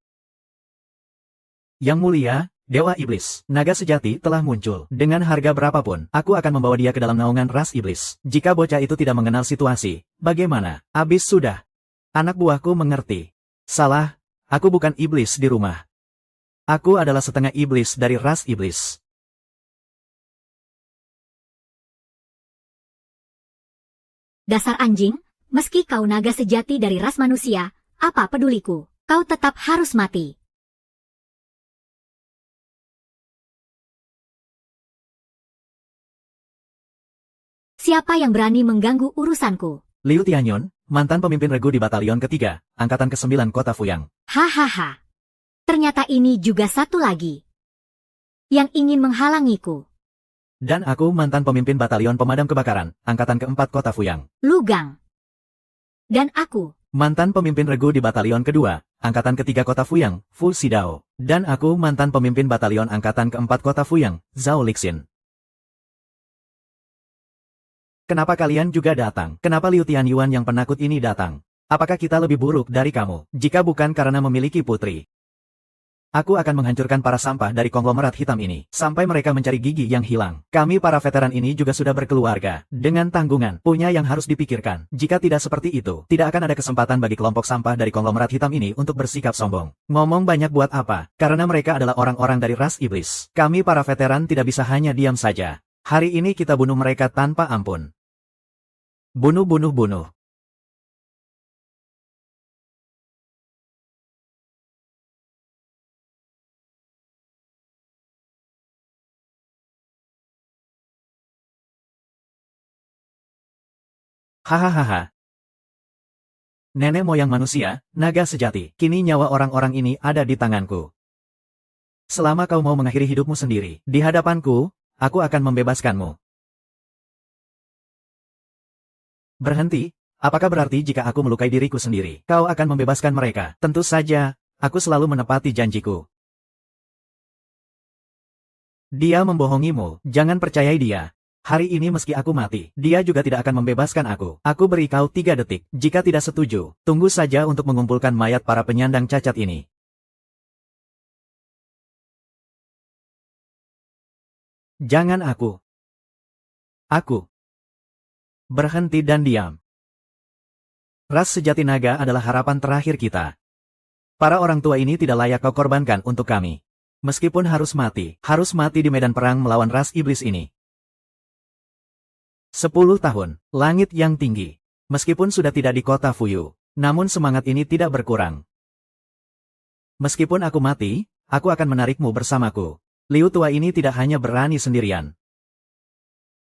Yang mulia, Dewa Iblis, naga sejati telah muncul. Dengan harga berapapun, aku akan membawa dia ke dalam naungan ras iblis. Jika bocah itu tidak mengenal situasi, bagaimana? Abis sudah. Anak buahku mengerti. Salah, aku bukan iblis di rumah. Aku adalah setengah iblis dari ras iblis. Dasar anjing, meski kau naga sejati dari ras manusia, apa peduliku? Kau tetap harus mati. Siapa yang berani mengganggu urusanku? Liu Tianyun, mantan pemimpin regu di Batalion ketiga, Angkatan ke-9 Kota Fuyang. Hahaha. Ternyata ini juga satu lagi yang ingin menghalangiku. Dan aku mantan pemimpin Batalion Pemadam Kebakaran, Angkatan ke-4 Kota Fuyang. Lugang. Dan aku, mantan pemimpin regu di Batalion kedua, Angkatan ketiga Kota Fuyang, Fu Xidao. Dan aku mantan pemimpin Batalion Angkatan ke-4 Kota Fuyang, Zhao Lixin. Kenapa kalian juga datang? Kenapa Liu Tianyuan yang penakut ini datang? Apakah kita lebih buruk dari kamu? Jika bukan karena memiliki putri, aku akan menghancurkan para sampah dari konglomerat hitam ini, sampai mereka mencari gigi yang hilang. Kami para veteran ini juga sudah berkeluarga, dengan tanggungan, punya yang harus dipikirkan. Jika tidak seperti itu, tidak akan ada kesempatan bagi kelompok sampah dari konglomerat hitam ini untuk bersikap sombong. Ngomong banyak buat apa? Karena mereka adalah orang-orang dari ras iblis. Kami para veteran tidak bisa hanya diam saja. Hari ini kita bunuh mereka tanpa ampun. Bunuh, bunuh, bunuh. Hahaha. Nenek moyang manusia, naga sejati, kini nyawa orang-orang ini ada di tanganku. Selama kau mau mengakhiri hidupmu sendiri, di hadapanku, aku akan membebaskanmu. Berhenti, apakah berarti jika aku melukai diriku sendiri, kau akan membebaskan mereka? Tentu saja, aku selalu menepati janjiku. Dia membohongimu, jangan percayai dia. Hari ini meski aku mati, dia juga tidak akan membebaskan aku. Aku beri kau 3 detik. Jika tidak setuju, tunggu saja untuk mengumpulkan mayat para penyandang cacat ini. Jangan aku. Aku. Berhenti dan diam. Ras sejati naga adalah harapan terakhir kita. Para orang tua ini tidak layak kau korbankan untuk kami. Meskipun harus mati di medan perang melawan ras iblis ini. 10 tahun, langit yang tinggi. Meskipun sudah tidak di kota Fuyu, namun semangat ini tidak berkurang. Meskipun aku mati, aku akan menarikmu bersamaku. Liu tua ini tidak hanya berani sendirian.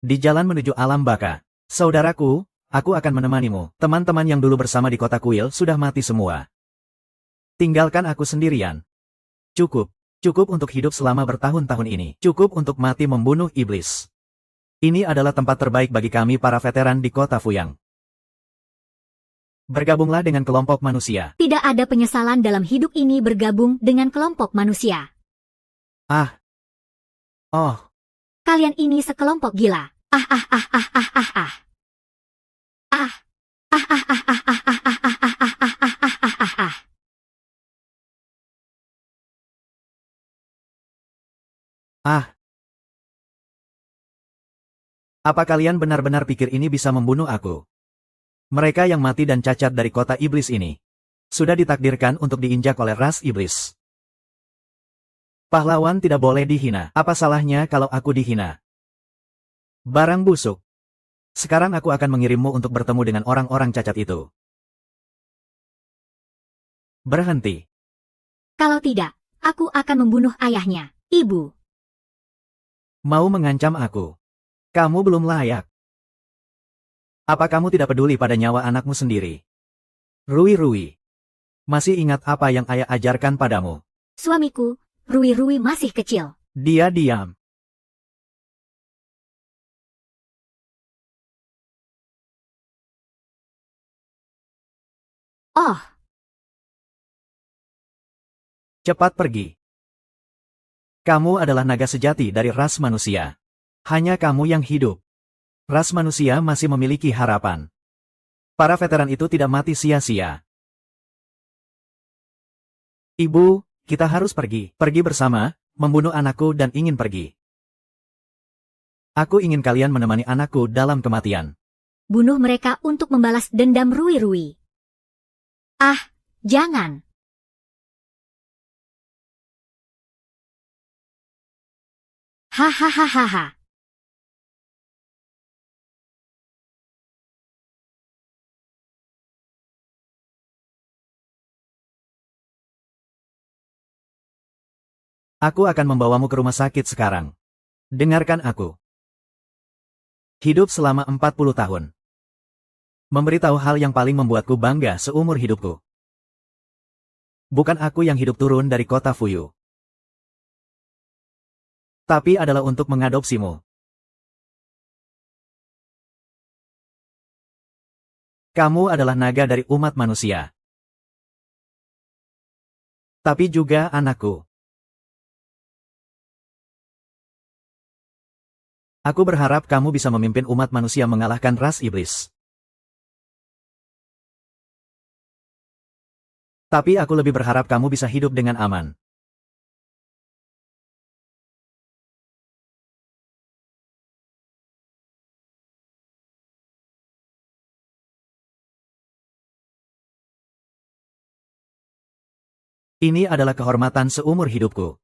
Di jalan menuju alam baka, saudaraku, aku akan menemanimu. Teman-teman yang dulu bersama di kota kuil sudah mati semua. Tinggalkan aku sendirian. Cukup, cukup untuk hidup selama bertahun-tahun ini. Cukup untuk mati membunuh iblis. Ini adalah tempat terbaik bagi kami para veteran di kota Fuyang. Bergabunglah dengan kelompok manusia. Tidak ada penyesalan dalam hidup ini bergabung dengan kelompok manusia. Ah. Oh. Kalian ini sekelompok gila. Ah ah ah ah ah ah ah. Ah. Ah ah ah ah ah ah ah ah ah ah ah ah ah. Ah. Apa kalian benar-benar pikir ini bisa membunuh aku? Mereka yang mati dan cacat dari kota iblis ini sudah ditakdirkan untuk diinjak oleh ras iblis. Pahlawan tidak boleh dihina. Apa salahnya kalau aku dihina? Barang busuk. Sekarang aku akan mengirimmu untuk bertemu dengan orang-orang cacat itu. Berhenti. Kalau tidak, aku akan membunuh ayahnya, Ibu. Mau mengancam aku? Kamu belum layak. Apa kamu tidak peduli pada nyawa anakmu sendiri? Rui, masih ingat apa yang ayah ajarkan padamu? Suamiku, Rui masih kecil. Dia diam. Oh, Cepat pergi. Kamu adalah naga sejati dari ras manusia. Hanya kamu yang hidup. Ras manusia masih memiliki harapan. Para veteran itu tidak mati sia-sia. Ibu, kita harus pergi. Pergi bersama, membunuh anakku dan ingin pergi. Aku ingin kalian menemani anakku dalam kematian. bunuh mereka untuk membalas dendam Rui. Ah, jangan. Hahaha. Aku akan membawamu ke rumah sakit sekarang. Dengarkan aku. Hidup selama 40 tahun. Memberitahu hal yang paling membuatku bangga seumur hidupku. Bukan aku yang hidup turun dari kota Fuyu. Tapi adalah untuk mengadopsimu. Kamu adalah naga dari umat manusia. Tapi juga anakku. Aku berharap kamu bisa memimpin umat manusia mengalahkan ras iblis. Tapi aku lebih berharap kamu bisa hidup dengan aman. Ini adalah kehormatan seumur hidupku.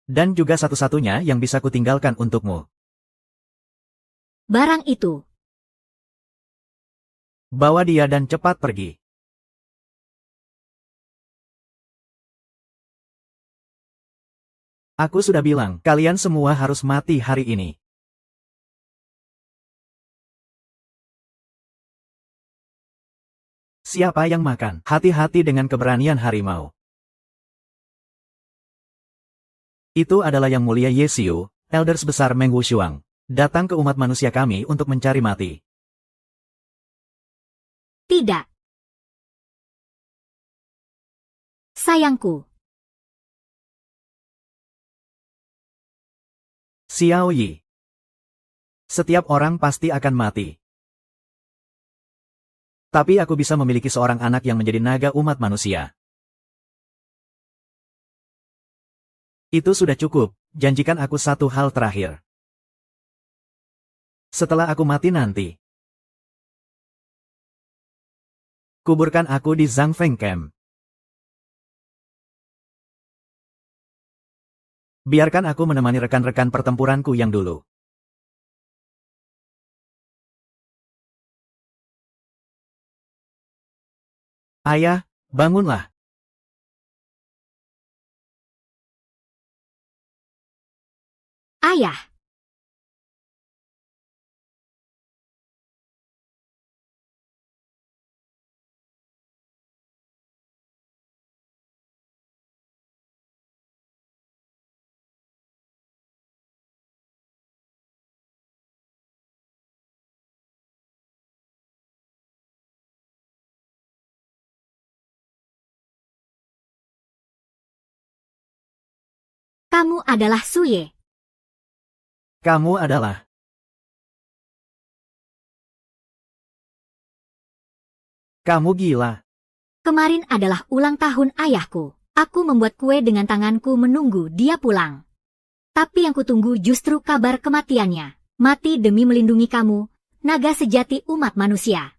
Dan juga satu-satunya yang bisa kutinggalkan untukmu. Barang itu. Bawa dia dan cepat pergi. Aku sudah bilang, kalian semua harus mati hari ini. Siapa yang makan? Hati-hati dengan keberanian harimau. Itu adalah Yang Mulia Yesiu, Elders Besar Meng Wushuang. Datang ke umat manusia kami untuk mencari mati. Tidak. Sayangku. Xiao Yi. Setiap orang pasti akan mati. Tapi aku bisa memiliki seorang anak yang menjadi naga umat manusia. Itu sudah cukup, janjikan aku satu hal terakhir. Setelah aku mati nanti, kuburkan aku di Zhangfeng Camp. Biarkan aku menemani rekan-rekan pertempuranku yang dulu. Ayah, bangunlah. Ayah. Kamu adalah Suye. Kamu adalah... Kamu gila. Kemarin adalah ulang tahun ayahku. Aku membuat kue dengan tanganku menunggu dia pulang. Tapi yang kutunggu justru kabar kematiannya. Mati demi melindungi kamu, naga sejati umat manusia.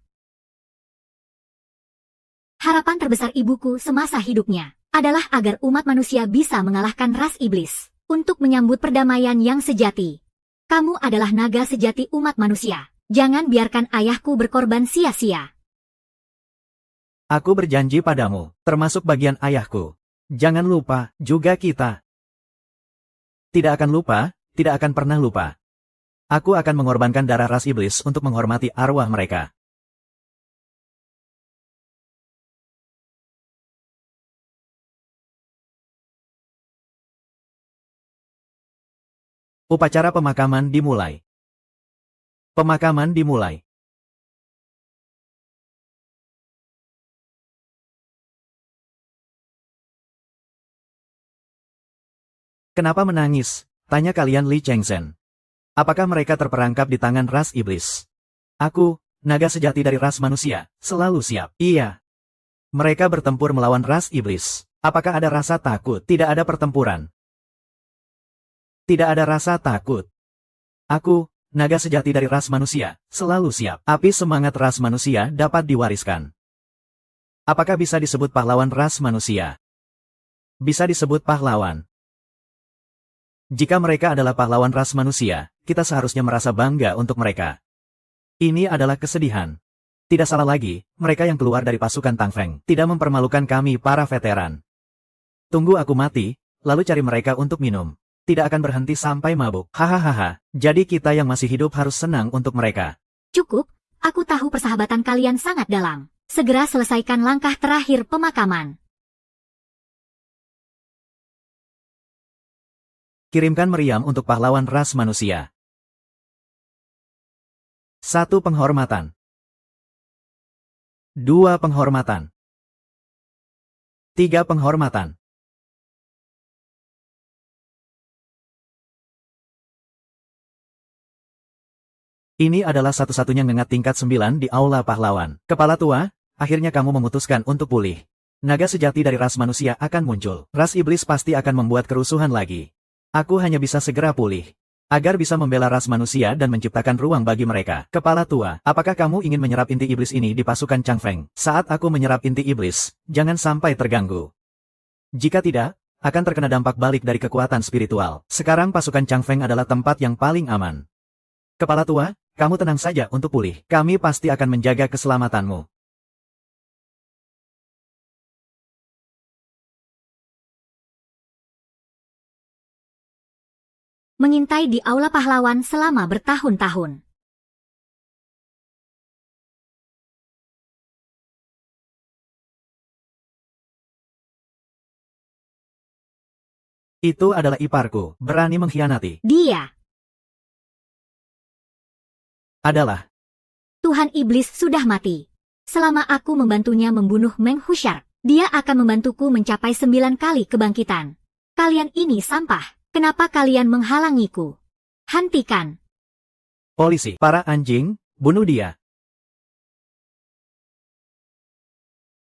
Harapan terbesar ibuku semasa hidupnya adalah agar umat manusia bisa mengalahkan ras iblis untuk menyambut perdamaian yang sejati. Kamu adalah naga sejati umat manusia. Jangan biarkan ayahku berkorban sia-sia. Aku berjanji padamu, termasuk bagian ayahku. Jangan lupa, juga kita. Tidak akan lupa, tidak akan pernah lupa. Aku akan mengorbankan darah ras iblis untuk menghormati arwah mereka. Upacara pemakaman dimulai. Pemakaman dimulai. Kenapa menangis? Tanya kalian Li Chengzhen. Apakah mereka terperangkap di tangan ras iblis? Aku, naga sejati dari ras manusia, selalu siap. Iya. Mereka bertempur melawan ras iblis. Apakah ada rasa takut? Tidak ada pertempuran. Tidak ada rasa takut. Aku, naga sejati dari ras manusia, selalu siap. Api semangat ras manusia dapat diwariskan. Apakah bisa disebut pahlawan ras manusia? Bisa disebut pahlawan. Jika mereka adalah pahlawan ras manusia, kita seharusnya merasa bangga untuk mereka. Ini adalah kesedihan. Tidak salah lagi, mereka yang keluar dari pasukan Tang Feng tidak mempermalukan kami para veteran. Tunggu aku mati, lalu cari mereka untuk minum. Tidak akan berhenti sampai mabuk. Hahaha, jadi kita yang masih hidup harus senang untuk mereka. Cukup, aku tahu persahabatan kalian sangat dalam. Segera selesaikan langkah terakhir pemakaman. Kirimkan meriam untuk pahlawan ras manusia. 1 penghormatan. 2 penghormatan. 3 penghormatan. Ini adalah satu-satunya ngengat tingkat 9 di Aula Pahlawan. Kepala tua, akhirnya kamu memutuskan untuk pulih. Naga sejati dari ras manusia akan muncul. Ras iblis pasti akan membuat kerusuhan lagi. Aku hanya bisa segera pulih. Agar bisa membela ras manusia dan menciptakan ruang bagi mereka. Kepala tua, apakah kamu ingin menyerap inti iblis ini di pasukan Chang Feng? Saat aku menyerap inti iblis, jangan sampai terganggu. Jika tidak, akan terkena dampak balik dari kekuatan spiritual. Sekarang pasukan Chang Feng adalah tempat yang paling aman. Kepala tua, kamu tenang saja untuk pulih. Kami pasti akan menjaga keselamatanmu. Mengintai di Aula Pahlawan selama bertahun-tahun. Itu adalah iparku, berani mengkhianati. Dia Adalah. Tuhan Iblis sudah mati. Selama aku membantunya membunuh Meng Hushar, dia akan membantuku mencapai 9 kali kebangkitan. Kalian ini sampah. Kenapa kalian menghalangiku? Hentikan. Polisi, para anjing, bunuh dia.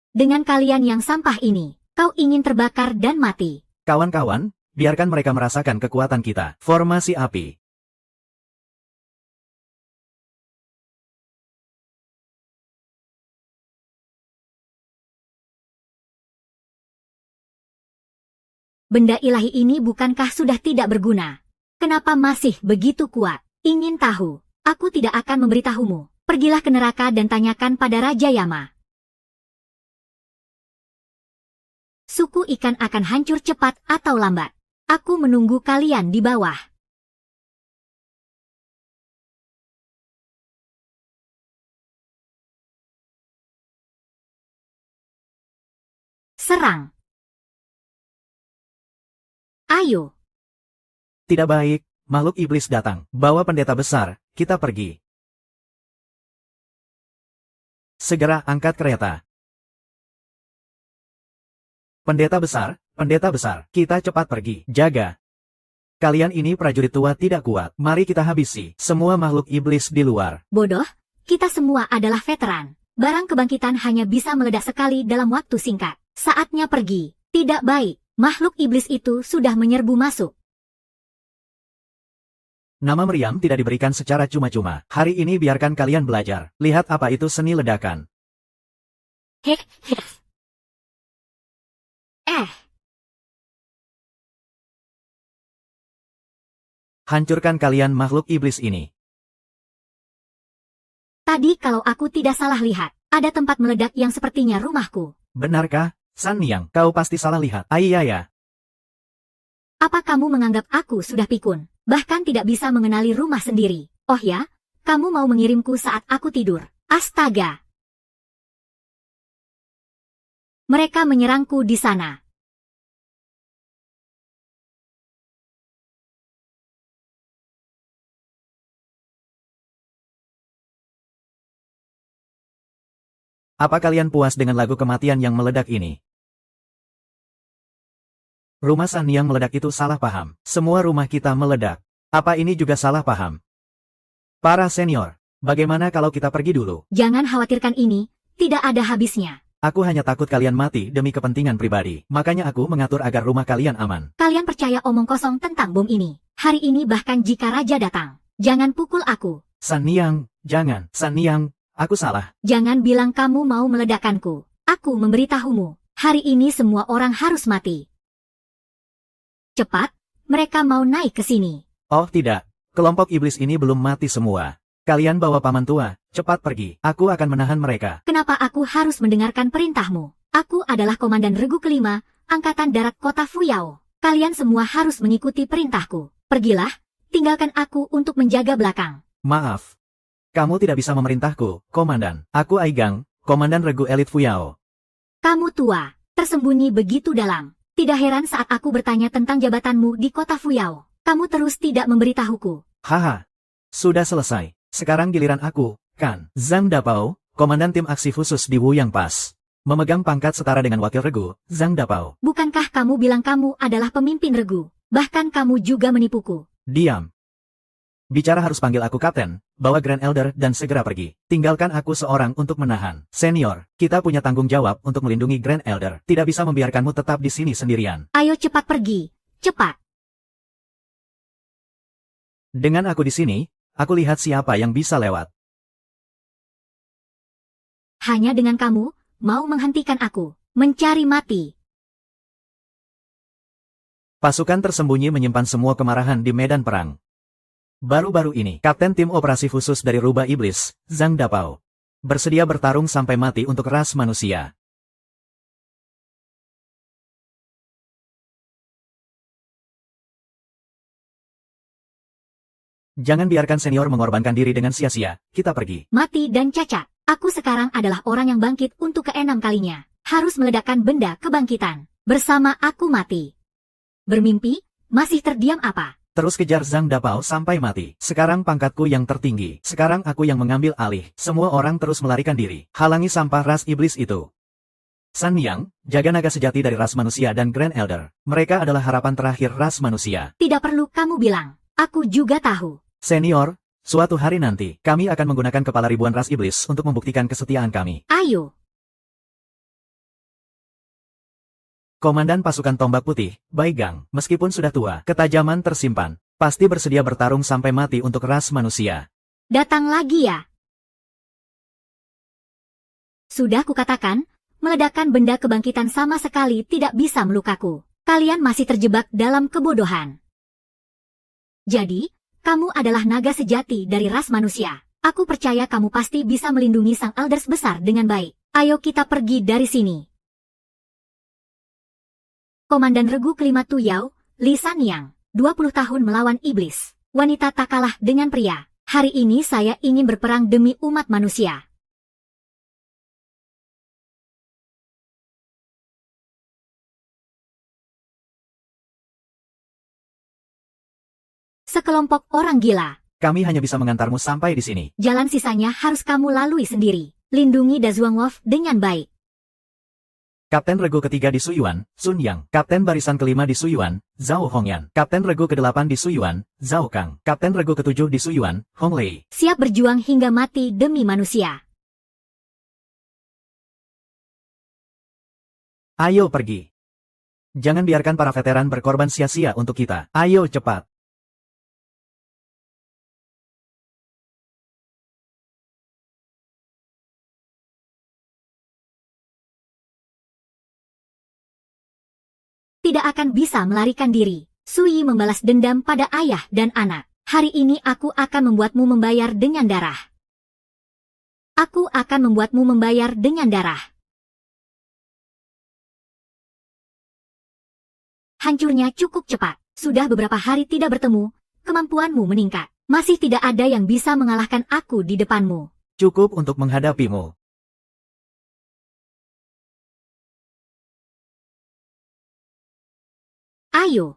Dengan kalian yang sampah ini, kau ingin terbakar dan mati. Kawan-kawan, biarkan mereka merasakan kekuatan kita. Formasi api. Benda ilahi ini bukankah sudah tidak berguna? Kenapa masih begitu kuat? Ingin tahu? Aku tidak akan memberitahumu. Pergilah ke neraka dan tanyakan pada Raja Yama. Suku ikan akan hancur cepat atau lambat. Aku menunggu kalian di bawah. Serang. Ayo. Tidak baik, makhluk iblis datang. Bawa pendeta besar, kita pergi. Segera angkat kereta. Pendeta besar, kita cepat pergi. Jaga. Kalian ini prajurit tua tidak kuat. Mari kita habisi semua makhluk iblis di luar. Bodoh, kita semua adalah veteran. Barang kebangkitan hanya bisa meledak sekali dalam waktu singkat. Saatnya pergi. Tidak baik, makhluk iblis itu sudah menyerbu masuk. Nama meriam tidak diberikan secara cuma-cuma. Hari ini biarkan kalian belajar. Lihat apa itu seni ledakan. Heh. Hancurkan kalian makhluk iblis ini. Tadi kalau aku tidak salah lihat, ada tempat meledak yang sepertinya rumahku. Benarkah, San Niang? Kau pasti salah lihat. Ayaya. Apa kamu menganggap aku sudah pikun, bahkan tidak bisa mengenali rumah sendiri? Oh ya, kamu mau mengirimku saat aku tidur? Astaga! Mereka menyerangku di sana. Apa kalian puas dengan lagu kematian yang meledak ini? Rumah San Niang meledak itu salah paham. Semua rumah kita meledak. Apa ini juga salah paham? Para senior, bagaimana kalau kita pergi dulu? Jangan khawatirkan ini, tidak ada habisnya. Aku hanya takut kalian mati demi kepentingan pribadi. Makanya aku mengatur agar rumah kalian aman. Kalian percaya omong kosong tentang bom ini. Hari ini bahkan jika raja datang, jangan pukul aku. San Niang, jangan. San Niang, aku salah. Jangan bilang kamu mau meledakkanku. Aku memberitahumu, hari ini semua orang harus mati. Cepat, mereka mau naik ke sini. Oh tidak, kelompok iblis ini belum mati semua. Kalian bawa paman tua, cepat pergi. Aku akan menahan mereka. Kenapa aku harus mendengarkan perintahmu? Aku adalah Komandan Regu kelima, Angkatan Darat Kota Fuyao. Kalian semua harus mengikuti perintahku. Pergilah, tinggalkan aku untuk menjaga belakang. Maaf. Kamu tidak bisa memerintahku, Komandan. Aku Aigang, Komandan Regu Elit Fuyao. Kamu tua, tersembunyi begitu dalam. Tidak heran saat aku bertanya tentang jabatanmu di Kota Fuyao. Kamu terus tidak memberitahuku. Haha. Sudah selesai. Sekarang giliran aku, kan? Zhang Dapao, Komandan Tim Aksi Khusus di Wuyang Pass. Memegang pangkat setara dengan Wakil Regu, Zhang Dapao. Bukankah kamu bilang kamu adalah pemimpin regu? Bahkan kamu juga menipuku. Diam. Bicara harus panggil aku Kapten, bawa Grand Elder dan segera pergi. Tinggalkan aku seorang untuk menahan. Senior, kita punya tanggung jawab untuk melindungi Grand Elder. Tidak bisa membiarkanmu tetap di sini sendirian. Ayo cepat pergi. Cepat. Dengan aku di sini, aku lihat siapa yang bisa lewat. Hanya dengan kamu, mau menghentikan aku. Mencari mati. Pasukan tersembunyi menyimpan semua kemarahan di medan perang. Baru-baru ini, Kapten Tim Operasi Khusus dari Rubah Iblis, Zhang Dapao, bersedia bertarung sampai mati untuk ras manusia. Jangan biarkan senior mengorbankan diri dengan sia-sia. Kita pergi. Mati dan cacat. Aku sekarang adalah orang yang bangkit untuk ke-6 kalinya. Harus meledakkan benda kebangkitan. Bersama aku mati. Bermimpi? Masih terdiam apa? Terus kejar Zhang Dapao sampai mati. Sekarang pangkatku yang tertinggi. Sekarang aku yang mengambil alih. Semua orang terus melarikan diri. Halangi sampah ras iblis itu. San Niang, jaga naga sejati dari ras manusia dan Grand Elder. Mereka adalah harapan terakhir ras manusia. Tidak perlu kamu bilang. Aku juga tahu. Senior, suatu hari nanti, kami akan menggunakan kepala ribuan ras iblis untuk membuktikan kesetiaan kami. Ayo. Komandan pasukan tombak putih, Baigang, meskipun sudah tua, ketajaman tersimpan, pasti bersedia bertarung sampai mati untuk ras manusia. Datang lagi ya. Sudah kukatakan, meledakkan benda kebangkitan sama sekali tidak bisa melukaku. Kalian masih terjebak dalam kebodohan. Jadi, kamu adalah naga sejati dari ras manusia. Aku percaya kamu pasti bisa melindungi sang elders besar dengan baik. Ayo kita pergi dari sini. Komandan Regu kelima Tuyao, Li Sanyang, 20 tahun melawan iblis. Wanita tak kalah dengan pria. Hari ini saya ingin berperang demi umat manusia. Sekelompok orang gila. Kami hanya bisa mengantarmu sampai di sini. Jalan sisanya harus kamu lalui sendiri. Lindungi Dazuangwolf dengan baik. Kapten Regu ketiga di Suyuan, Sun Yang. Kapten barisan kelima di Suyuan, Zhao Hongyan. Kapten Regu kedelapan di Suyuan, Zhao Kang. Kapten Regu ketujuh di Suyuan, Hong Lei. Siap berjuang hingga mati demi manusia. Ayo pergi. Jangan biarkan para veteran berkorban sia-sia untuk kita. Ayo cepat. Tidak akan bisa melarikan diri. Sui membalas dendam pada ayah dan anak. Hari ini aku akan membuatmu membayar dengan darah. Aku akan membuatmu membayar dengan darah. Hancurnya cukup cepat. Sudah beberapa hari tidak bertemu, kemampuanmu meningkat. Masih tidak ada yang bisa mengalahkan aku di depanmu. Cukup untuk menghadapimu. Ayo.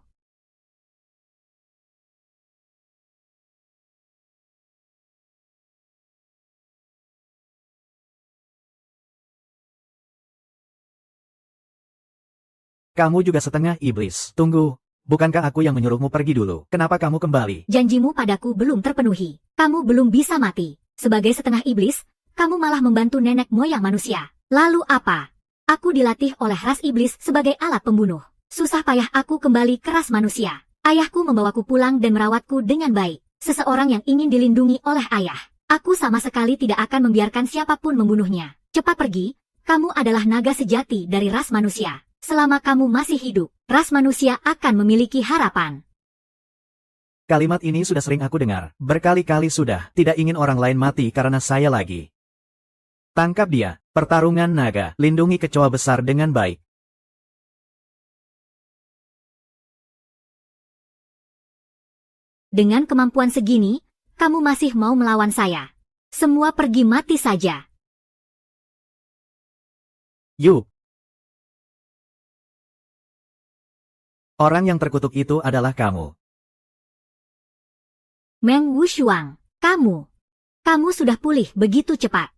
Kamu juga setengah iblis. Tunggu, bukankah aku yang menyuruhmu pergi dulu? Kenapa kamu kembali? Janjimu padaku belum terpenuhi. Kamu belum bisa mati. Sebagai setengah iblis, kamu malah membantu nenek moyang manusia. Lalu apa? Aku dilatih oleh ras iblis sebagai alat pembunuh. Susah payah aku kembali ke ras manusia. Ayahku membawaku pulang dan merawatku dengan baik. Seseorang yang ingin dilindungi oleh ayah. Aku sama sekali tidak akan membiarkan siapapun membunuhnya. Cepat pergi, kamu adalah naga sejati dari ras manusia. Selama kamu masih hidup, ras manusia akan memiliki harapan. Kalimat ini sudah sering aku dengar. Berkali-kali sudah. Tidak ingin orang lain mati karena saya lagi. Tangkap dia. Pertarungan naga. Lindungi kecoa besar dengan baik. Dengan kemampuan segini, kamu masih mau melawan saya. Semua pergi mati saja. Yuk. Orang yang terkutuk itu adalah kamu. Meng Wushuang, kamu sudah pulih begitu cepat.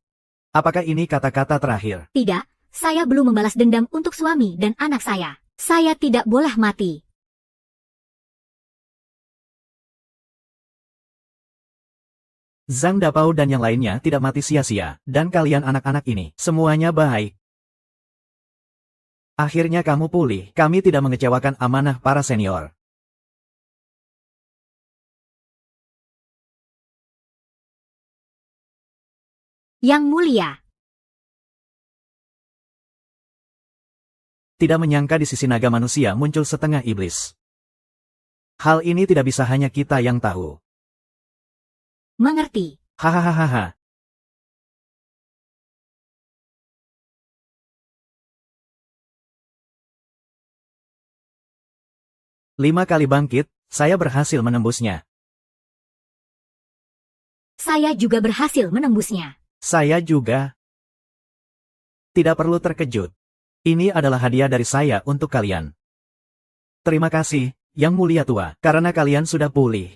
Apakah ini kata-kata terakhir? Tidak, saya belum membalas dendam untuk suami dan anak saya. Saya tidak boleh mati. Zhang Dapao dan yang lainnya tidak mati sia-sia, dan kalian anak-anak ini, semuanya baik. Akhirnya kamu pulih, kami tidak mengecewakan amanah para senior. Yang mulia. Tidak menyangka di sisi naga manusia muncul setengah iblis. Hal ini tidak bisa hanya kita yang tahu. Mengerti. Hahaha. 5 kali bangkit, saya berhasil menembusnya. Saya juga berhasil menembusnya. Saya juga. Tidak perlu terkejut. Ini adalah hadiah dari saya untuk kalian. Terima kasih, Yang Mulia Tua, karena kalian sudah pulih.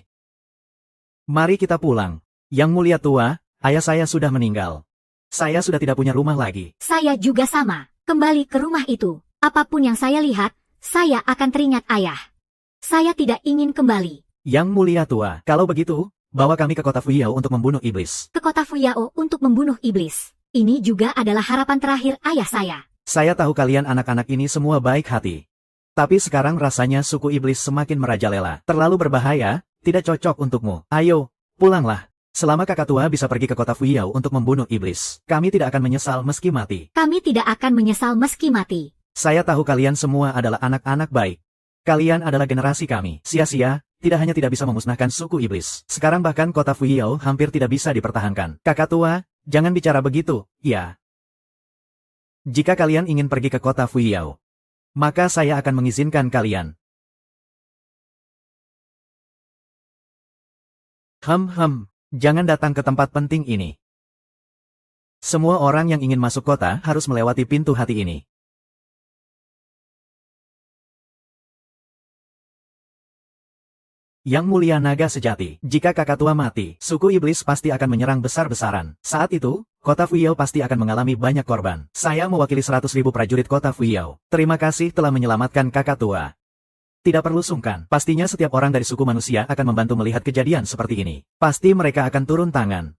Mari kita pulang. Yang Mulia Tua, ayah saya sudah meninggal. Saya sudah tidak punya rumah lagi. Saya juga sama. Kembali ke rumah itu. Apapun yang saya lihat, saya akan teringat ayah. Saya tidak ingin kembali. Yang Mulia Tua, kalau begitu, bawa kami ke kota Fuyao untuk membunuh iblis. Ke kota Fuyao untuk membunuh iblis. Ini juga adalah harapan terakhir ayah saya. Saya tahu kalian anak-anak ini semua baik hati. Tapi sekarang rasanya suku iblis semakin merajalela. Terlalu berbahaya, tidak cocok untukmu. Ayo, pulanglah. Selama kakak tua bisa pergi ke kota Fuyao untuk membunuh iblis, kami tidak akan menyesal meski mati. Kami tidak akan menyesal meski mati. Saya tahu kalian semua adalah anak-anak baik. Kalian adalah generasi kami. Sia-sia, tidak hanya tidak bisa memusnahkan suku iblis. Sekarang bahkan kota Fuyao hampir tidak bisa dipertahankan. Kakak tua, jangan bicara begitu, ya. Jika kalian ingin pergi ke kota Fuyao, maka saya akan mengizinkan kalian. Jangan datang ke tempat penting ini. Semua orang yang ingin masuk kota harus melewati pintu hati ini. Yang Mulia Naga Sejati, jika kakak tua mati, suku iblis pasti akan menyerang besar-besaran. Saat itu, kota Fuyao pasti akan mengalami banyak korban. Saya mewakili 100.000 prajurit kota Fuyao. Terima kasih telah menyelamatkan kakak tua. Tidak perlu sungkan, pastinya setiap orang dari suku manusia akan membantu melihat kejadian seperti ini. Pasti mereka akan turun tangan.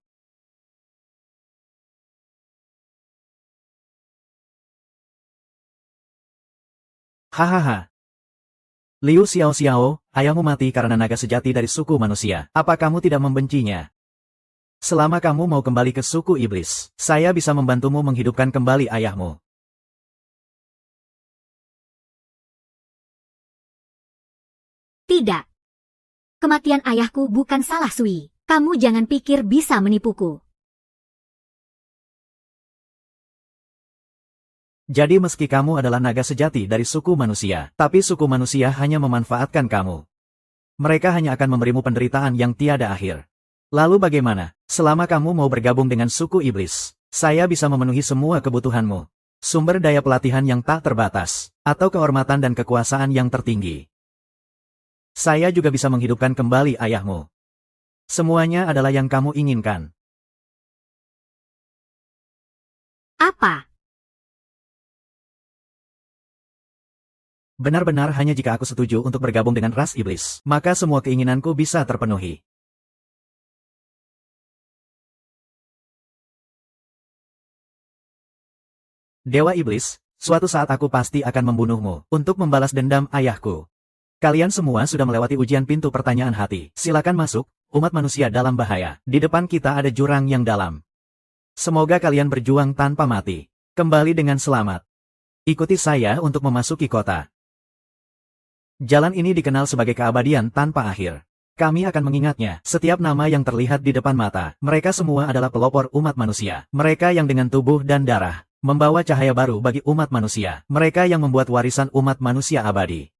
Hahaha. Liu Xiao, ayahmu mati karena naga sejati dari suku manusia. Apa kamu tidak membencinya? Selama kamu mau kembali ke suku iblis, saya bisa membantumu menghidupkan kembali ayahmu. Tidak. Kematian ayahku bukan salah Sui. Kamu jangan pikir bisa menipuku. Jadi meski kamu adalah naga sejati dari suku manusia, tapi suku manusia hanya memanfaatkan kamu. Mereka hanya akan memberimu penderitaan yang tiada akhir. Lalu bagaimana? Selama kamu mau bergabung dengan suku iblis, saya bisa memenuhi semua kebutuhanmu. Sumber daya pelatihan yang tak terbatas, atau kehormatan dan kekuasaan yang tertinggi. Saya juga bisa menghidupkan kembali ayahmu. Semuanya adalah yang kamu inginkan. Apa? Benar-benar hanya jika aku setuju untuk bergabung dengan ras iblis, maka semua keinginanku bisa terpenuhi. Dewa Iblis, suatu saat aku pasti akan membunuhmu, untuk membalas dendam ayahku. Kalian semua sudah melewati ujian pintu pertanyaan hati. Silakan masuk, umat manusia dalam bahaya. Di depan kita ada jurang yang dalam. Semoga kalian berjuang tanpa mati. Kembali dengan selamat. Ikuti saya untuk memasuki kota. Jalan ini dikenal sebagai keabadian tanpa akhir. Kami akan mengingatnya. Setiap nama yang terlihat di depan mata, mereka semua adalah pelopor umat manusia. Mereka yang dengan tubuh dan darah, membawa cahaya baru bagi umat manusia. Mereka yang membuat warisan umat manusia abadi.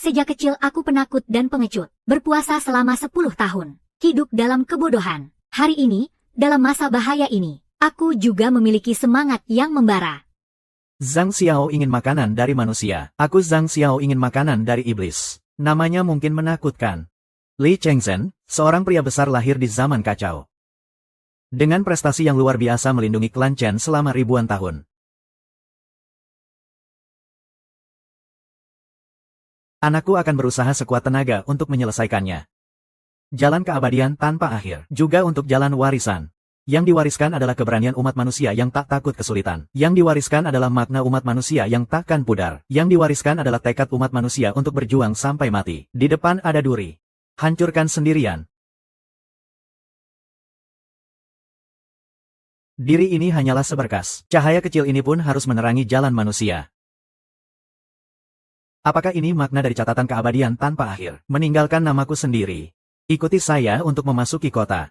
Sejak kecil aku penakut dan pengecut. Berpuasa selama 10 tahun. Hidup dalam kebodohan. Hari ini, dalam masa bahaya ini, aku juga memiliki semangat yang membara. Zhang Xiao ingin makanan dari manusia. Aku Zhang Xiao ingin makanan dari iblis. Namanya mungkin menakutkan. Li Chengzhen, seorang pria besar lahir di zaman kacau. Dengan prestasi yang luar biasa melindungi klan Chen selama ribuan tahun. Anakku akan berusaha sekuat tenaga untuk menyelesaikannya. Jalan keabadian tanpa akhir, juga untuk jalan warisan. Yang diwariskan adalah keberanian umat manusia yang tak takut kesulitan. Yang diwariskan adalah makna umat manusia yang takkan pudar. Yang diwariskan adalah tekad umat manusia untuk berjuang sampai mati. Di depan ada duri. Hancurkan sendirian. Diri ini hanyalah seberkas. Cahaya kecil ini pun harus menerangi jalan manusia. Apakah ini makna dari catatan keabadian tanpa akhir? Meninggalkan namaku sendiri. Ikuti saya untuk memasuki kota.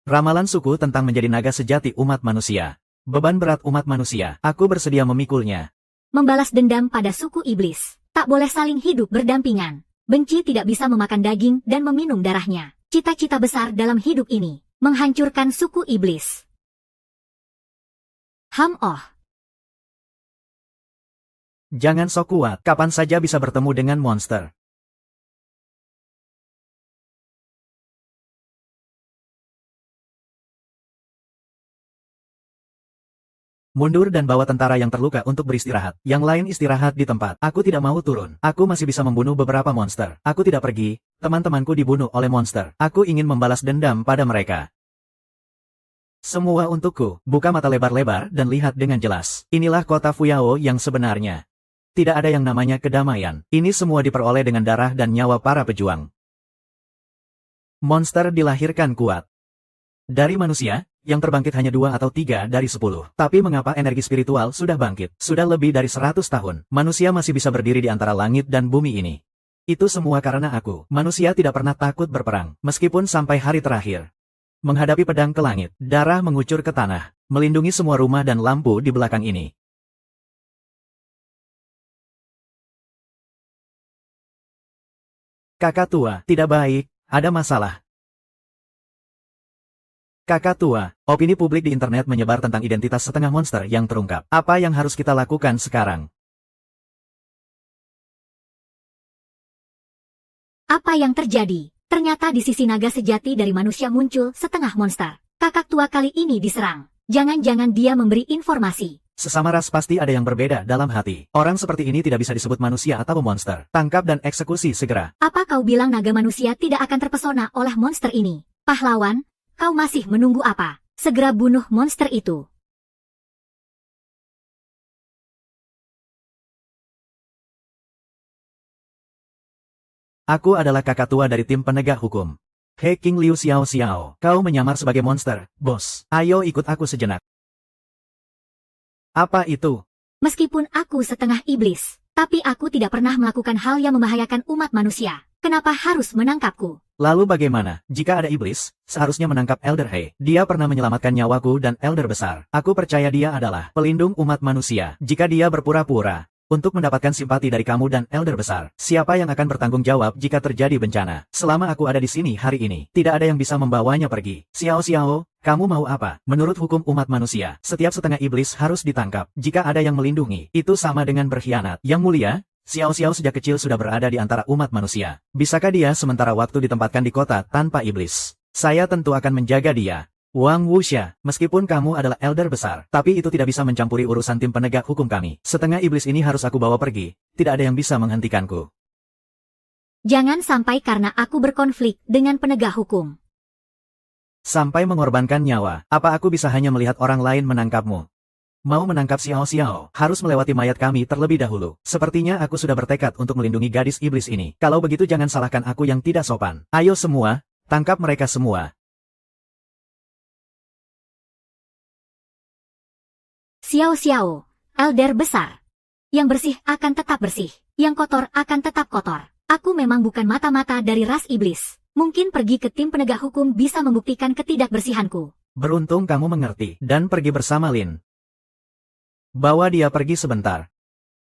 Ramalan suku tentang menjadi naga sejati umat manusia. Beban berat umat manusia, aku bersedia memikulnya. Membalas dendam pada suku iblis. Tak boleh saling hidup berdampingan. Benci tidak bisa memakan daging dan meminum darahnya. Cita-cita besar dalam hidup ini, menghancurkan suku iblis. Jangan sok kuat, kapan saja bisa bertemu dengan monster. Mundur dan bawa tentara yang terluka untuk beristirahat. Yang lain istirahat di tempat. Aku tidak mau turun. Aku masih bisa membunuh beberapa monster. Aku tidak pergi. Teman-temanku dibunuh oleh monster. Aku ingin membalas dendam pada mereka. Semua untukku. Buka mata lebar-lebar dan lihat dengan jelas. Inilah kota Fuyao yang sebenarnya. Tidak ada yang namanya kedamaian. Ini semua diperoleh dengan darah dan nyawa para pejuang. Monster dilahirkan kuat. Dari manusia, yang terbangkit hanya 2 atau 3 dari 10. Tapi mengapa energi spiritual sudah bangkit? Sudah lebih dari 100 tahun. Manusia masih bisa berdiri di antara langit dan bumi ini. Itu semua karena aku. Manusia tidak pernah takut berperang, meskipun sampai hari terakhir. Menghadapi pedang ke langit, darah mengucur ke tanah, melindungi semua rumah dan lampu di belakang ini. Kakak tua, tidak baik, ada masalah. Kakak tua, opini publik di internet menyebar tentang identitas setengah monster yang terungkap. Apa yang harus kita lakukan sekarang? Apa yang terjadi? Ternyata di sisi naga sejati dari manusia muncul setengah monster. Kakak tua kali ini diserang. Jangan-jangan dia memberi informasi. Sesama ras pasti ada yang berbeda dalam hati. Orang seperti ini tidak bisa disebut manusia atau monster. Tangkap dan eksekusi segera. Apa kau bilang naga manusia tidak akan terpesona oleh monster ini? Pahlawan, kau masih menunggu apa? Segera bunuh monster itu. Aku adalah kakak tua dari tim penegak hukum. Hei King Liu Xiao Xiao, kau menyamar sebagai monster, bos. Ayo ikut aku sejenak. Apa itu? Meskipun aku setengah iblis, Tapi aku tidak pernah melakukan hal yang membahayakan umat manusia. Kenapa harus menangkapku? Lalu bagaimana, jika ada iblis, seharusnya menangkap Elder He. Dia pernah menyelamatkan nyawaku dan Elder besar. Aku percaya dia adalah pelindung umat manusia. Jika dia berpura-pura untuk mendapatkan simpati dari kamu dan Elder besar, siapa yang akan bertanggung jawab jika terjadi bencana? Selama aku ada di sini hari ini, tidak ada yang bisa membawanya pergi. Xiao Xiao, kamu mau apa? Menurut hukum umat manusia, setiap setengah iblis harus ditangkap. Jika ada yang melindungi, itu sama dengan berkhianat. Yang mulia, Xiao Xiao sejak kecil sudah berada di antara umat manusia. Bisakah dia sementara waktu ditempatkan di kota tanpa iblis? Saya tentu akan menjaga dia. Wang Wuxia, meskipun kamu adalah elder besar, tapi itu tidak bisa mencampuri urusan tim penegak hukum kami. Setengah iblis ini harus aku bawa pergi. Tidak ada yang bisa menghentikanku. Jangan sampai karena aku berkonflik dengan penegak hukum. Sampai mengorbankan nyawa, apa aku bisa hanya melihat orang lain menangkapmu? Mau menangkap Xiao Xiao, harus melewati mayat kami terlebih dahulu. Sepertinya aku sudah bertekad untuk melindungi gadis iblis ini. Kalau begitu jangan salahkan aku yang tidak sopan. Ayo semua, tangkap mereka semua. Xiao Xiao, elder besar. Yang bersih akan tetap bersih. Yang kotor akan tetap kotor. Aku memang bukan mata-mata dari ras iblis. Mungkin pergi ke tim penegak hukum bisa membuktikan ketidakbersihanku. Beruntung kamu mengerti, dan pergi bersama Lin. Bawa dia pergi sebentar.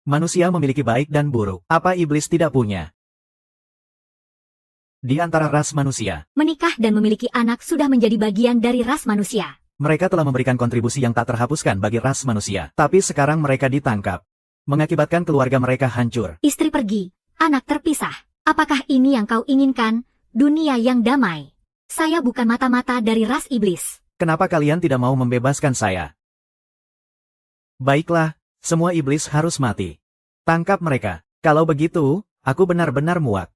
Manusia memiliki baik dan buruk. Apa iblis tidak punya? Di antara ras manusia, Menikah dan memiliki anak sudah menjadi bagian dari ras manusia. mereka telah memberikan kontribusi yang tak terhapuskan bagi ras manusia. Tapi sekarang mereka ditangkap, mengakibatkan keluarga mereka hancur. Istri pergi, anak terpisah. Apakah ini yang kau inginkan? Dunia yang damai. Saya bukan mata-mata dari ras iblis. Kenapa kalian tidak mau membebaskan saya? Baiklah, semua iblis harus mati. Tangkap mereka. Kalau begitu, aku benar-benar muak.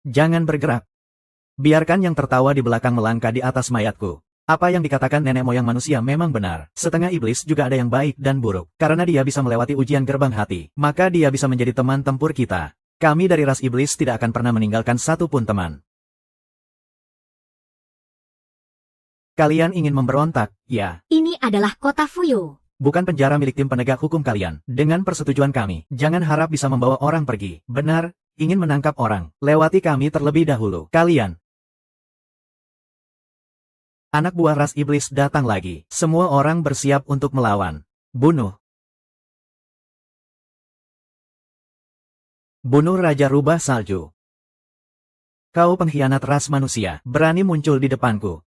Jangan bergerak. Biarkan yang tertawa di belakang melangkah di atas mayatku. Apa yang dikatakan nenek moyang manusia memang benar. Setengah iblis juga ada yang baik dan buruk. Karena dia bisa melewati ujian gerbang hati, maka dia bisa menjadi teman tempur kita. Kami dari ras iblis tidak akan pernah meninggalkan satu pun teman. Kalian ingin memberontak, ya? Ini adalah kota Fuyo. Bukan penjara milik tim penegak hukum kalian. Dengan persetujuan kami, jangan harap bisa membawa orang pergi. Benar, ingin menangkap orang. Lewati kami terlebih dahulu. Kalian. Anak buah ras iblis datang lagi. Semua orang bersiap untuk melawan. Bunuh. Bunuh Raja Rubah Salju. Kau pengkhianat ras manusia, berani muncul di depanku.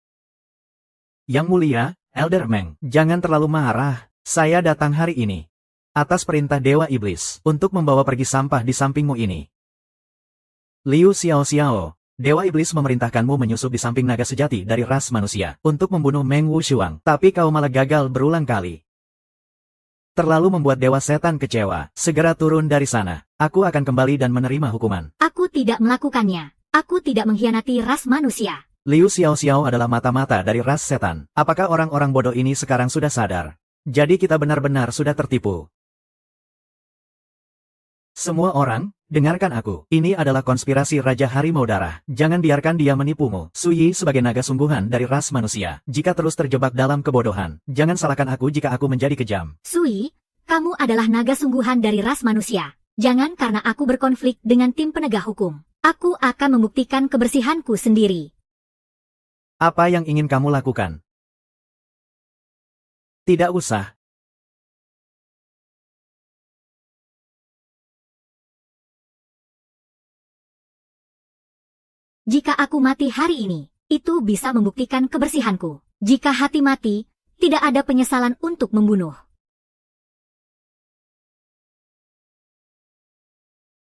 Yang mulia, Elder Meng, jangan terlalu marah. Saya datang hari ini atas perintah Dewa Iblis untuk membawa pergi sampah di sampingmu ini. Liu Xiao Xiao, Dewa Iblis memerintahkanmu menyusup di samping naga sejati dari ras manusia untuk membunuh Meng Wushuang, tapi kau malah gagal berulang kali. Terlalu membuat Dewa Setan kecewa. Segera turun dari sana. Aku akan kembali dan menerima hukuman. Aku tidak melakukannya. Aku tidak mengkhianati ras manusia. Liu Xiao Xiao adalah mata-mata dari ras setan. Apakah orang-orang bodoh ini sekarang sudah sadar? Jadi kita benar-benar sudah tertipu. Semua orang, dengarkan aku. Ini adalah konspirasi Raja Harimau Darah. Jangan biarkan dia menipumu. Suyi sebagai naga sungguhan dari ras manusia. Jika terus terjebak dalam kebodohan, jangan salahkan aku jika aku menjadi kejam. Sui, kamu adalah naga sungguhan dari ras manusia. Jangan karena aku berkonflik dengan tim penegak hukum. Aku akan membuktikan kebersihanku sendiri. Apa yang ingin kamu lakukan? Tidak usah. Jika aku mati hari ini, itu bisa membuktikan kebersihanku. Jika hati mati, tidak ada penyesalan untuk membunuh.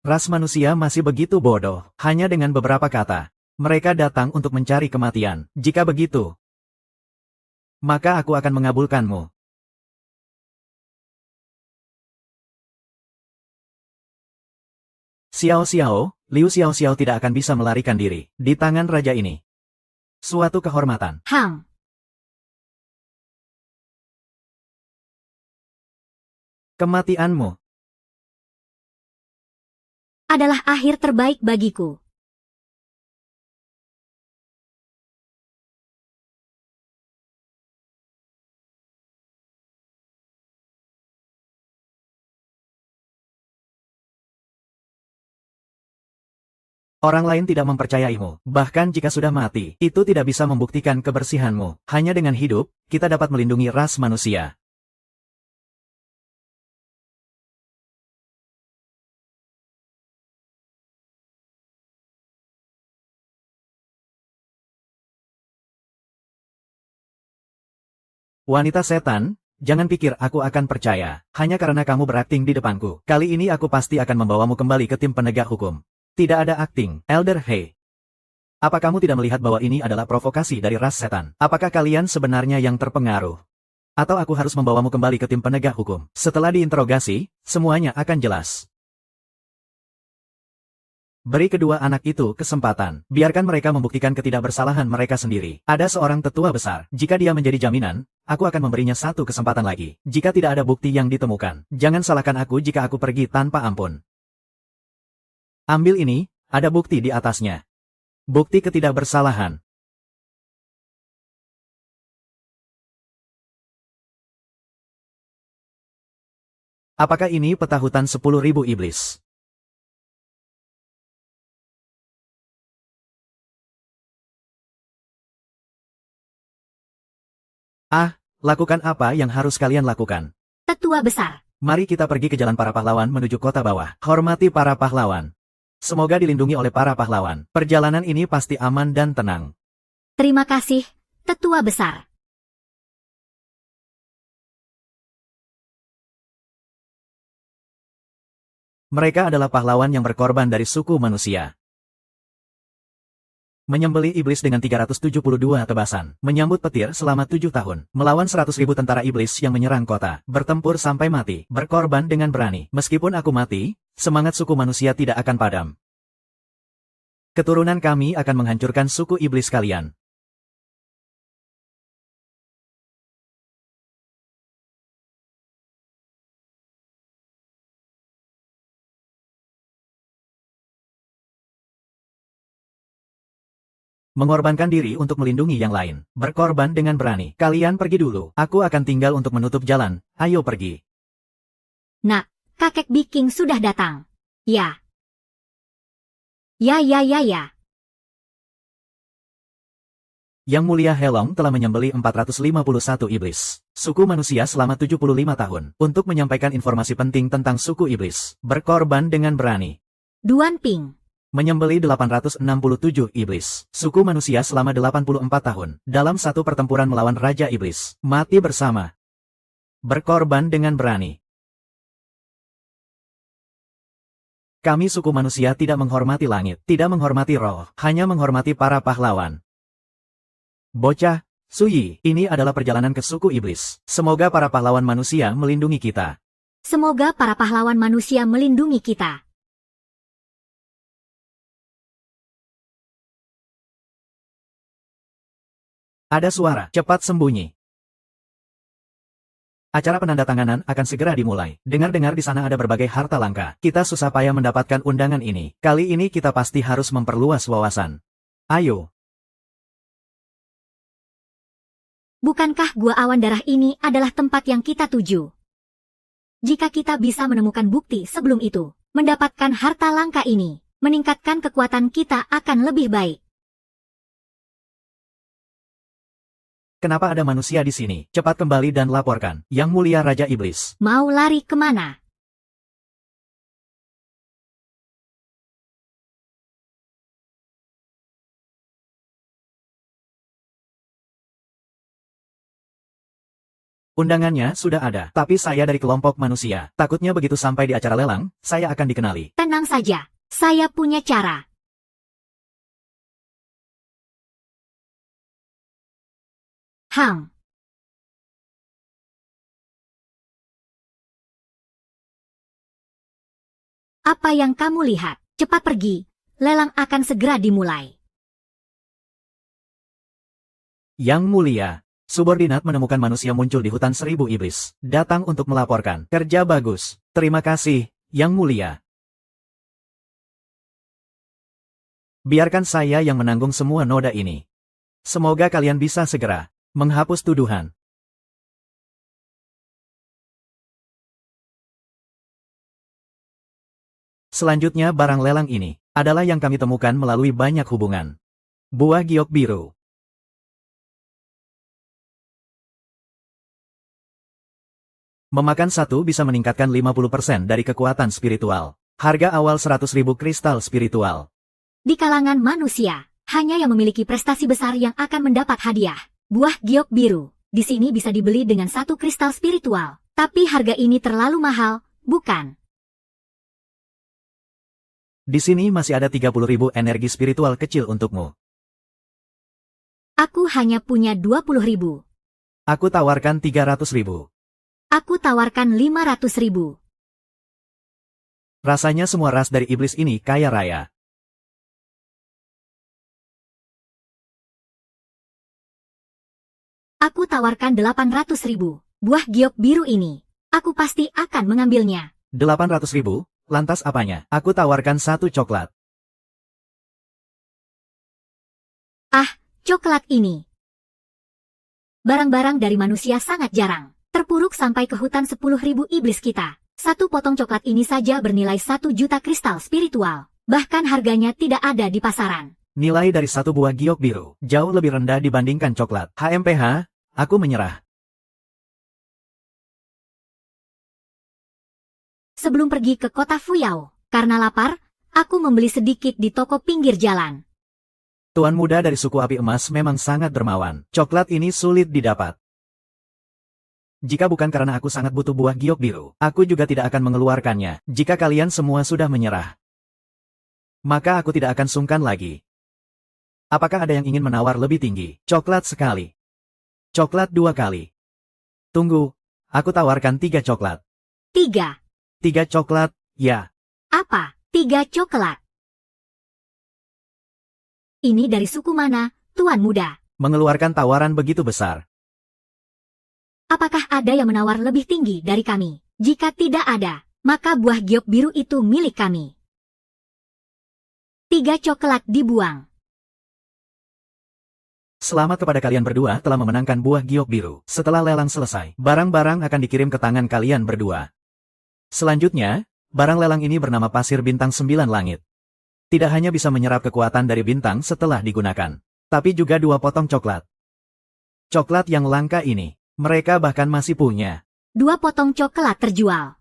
Ras manusia masih begitu bodoh. Hanya dengan beberapa kata, mereka datang untuk mencari kematian. Jika begitu, maka aku akan mengabulkanmu. Xiao Xiao, Liu Xiao Xiao tidak akan bisa melarikan diri di tangan raja ini. Suatu kehormatan. Kematianmu Adalah akhir terbaik bagiku. Orang lain tidak mempercayaimu, bahkan jika sudah mati, itu tidak bisa membuktikan kebersihanmu. Hanya dengan hidup, kita dapat melindungi ras manusia. Wanita setan, jangan pikir aku akan percaya, hanya karena kamu berakting di depanku. Kali ini aku pasti akan membawamu kembali ke tim penegak hukum. Tidak ada akting, Elder He. Apa kamu tidak melihat bahwa ini adalah provokasi dari ras setan? Apakah kalian sebenarnya yang terpengaruh? Atau aku harus membawamu kembali ke tim penegak hukum? Setelah diinterogasi, semuanya akan jelas. Beri kedua anak itu kesempatan. Biarkan mereka membuktikan ketidakbersalahan mereka sendiri. Ada seorang tetua besar. Jika dia menjadi jaminan, aku akan memberinya satu kesempatan lagi. Jika tidak ada bukti yang ditemukan, jangan salahkan aku jika aku pergi tanpa ampun. Ambil ini, ada bukti di atasnya. Bukti ketidakbersalahan. Apakah ini peta hutan 10.000 iblis? Ah, lakukan apa yang harus kalian lakukan. Tetua besar. Mari kita pergi ke jalan para pahlawan menuju kota bawah. Hormati para pahlawan. Semoga dilindungi oleh para pahlawan. Perjalanan ini pasti aman dan tenang. Terima kasih, tetua besar. Mereka adalah pahlawan yang berkorban dari suku manusia. Menyembelih iblis dengan 372 tebasan. Menyambut petir selama 7 tahun. Melawan 100.000 tentara iblis yang menyerang kota. Bertempur sampai mati. Berkorban dengan berani. Meskipun aku mati, semangat suku manusia tidak akan padam. Keturunan kami akan menghancurkan suku iblis kalian. Mengorbankan diri untuk melindungi yang lain. Berkorban dengan berani. Kalian pergi dulu. Aku akan tinggal untuk menutup jalan. Ayo pergi. Nak, kakek Biking sudah datang. Ya. Ya. Yang Mulia Helong telah menyembelih 451 iblis. Suku manusia selama 75 tahun. Untuk menyampaikan informasi penting tentang suku iblis. Berkorban dengan berani. Duan Ping. Menyembelih 867 iblis. Suku manusia selama 84 tahun. Dalam satu pertempuran melawan Raja Iblis. Mati bersama. Berkorban dengan berani. Kami suku manusia tidak menghormati langit, tidak menghormati roh, hanya menghormati para pahlawan. Bocah, Suyi, ini adalah perjalanan ke suku iblis. Semoga para pahlawan manusia melindungi kita. Semoga para pahlawan manusia melindungi kita. Ada suara, cepat sembunyi. Acara penandatanganan akan segera dimulai. Dengar-dengar di sana ada berbagai harta langka. Kita susah payah mendapatkan undangan ini. Kali ini kita pasti harus memperluas wawasan. Ayo. Bukankah gua awan darah ini adalah tempat yang kita tuju? Jika kita bisa menemukan bukti sebelum itu, mendapatkan harta langka ini, meningkatkan kekuatan kita akan lebih baik. Kenapa ada manusia di sini? Cepat kembali dan laporkan. Yang Mulia Raja Iblis. Mau lari kemana? Undangannya sudah ada, tapi saya dari kelompok manusia. Takutnya begitu sampai di acara lelang, saya akan dikenali. Tenang saja, saya punya cara. Hang. Apa yang kamu lihat? Cepat pergi, lelang akan segera dimulai. Yang Mulia, subordinat menemukan manusia muncul di hutan 1000 iblis. Datang untuk melaporkan. Kerja bagus. Terima kasih, Yang Mulia. Biarkan saya yang menanggung semua noda ini. Semoga kalian bisa segera menghapus tuduhan. Selanjutnya barang lelang ini. adalah yang kami temukan melalui banyak hubungan. Buah giok biru. Memakan satu bisa meningkatkan 50% dari kekuatan spiritual. Harga awal 100.000 kristal spiritual. Di kalangan manusia, hanya yang memiliki prestasi besar yang akan mendapat hadiah. Buah giok biru, di sini bisa dibeli dengan satu kristal spiritual. Tapi harga ini terlalu mahal, bukan? Di sini masih ada 30.000 energi spiritual kecil untukmu. Aku hanya punya 20.000. Aku tawarkan 300.000. Aku tawarkan 500.000. Rasanya semua ras dari iblis ini kaya raya. Aku tawarkan 800.000. Buah giok biru ini. Aku pasti akan mengambilnya. 800.000? Lantas apanya? Aku tawarkan satu coklat. Ah, coklat ini. Barang-barang dari manusia sangat jarang. Terpuruk sampai ke hutan 10.000 iblis kita. Satu potong coklat ini saja bernilai 1 juta kristal spiritual. Bahkan harganya tidak ada di pasaran. Nilai dari satu buah giok biru jauh lebih rendah dibandingkan coklat. HMPH, aku menyerah. Sebelum pergi ke kota Fuyao, karena lapar, aku membeli sedikit di toko pinggir jalan. Tuan muda dari suku api emas memang sangat dermawan. Coklat ini sulit didapat. Jika bukan karena aku sangat butuh buah giok biru, aku juga tidak akan mengeluarkannya. Jika kalian semua sudah menyerah, maka aku tidak akan sungkan lagi. Apakah ada yang ingin menawar lebih tinggi? Coklat sekali. Coklat 2 kali. Tunggu, aku tawarkan 3 coklat. 3. 3 coklat, ya. Apa? 3 coklat. Ini dari suku mana, Tuan Muda? Mengeluarkan tawaran begitu besar. Apakah ada yang menawar lebih tinggi dari kami? Jika tidak ada, maka buah giok biru itu milik kami. 3 coklat dibuang. Selamat kepada kalian berdua telah memenangkan buah giok biru. Setelah lelang selesai, barang-barang akan dikirim ke tangan kalian berdua. Selanjutnya, barang lelang ini bernama pasir bintang 9 langit. Tidak hanya bisa menyerap kekuatan dari bintang setelah digunakan, tapi juga 2 potong coklat. Coklat yang langka ini, mereka bahkan masih punya. 2 potong coklat terjual.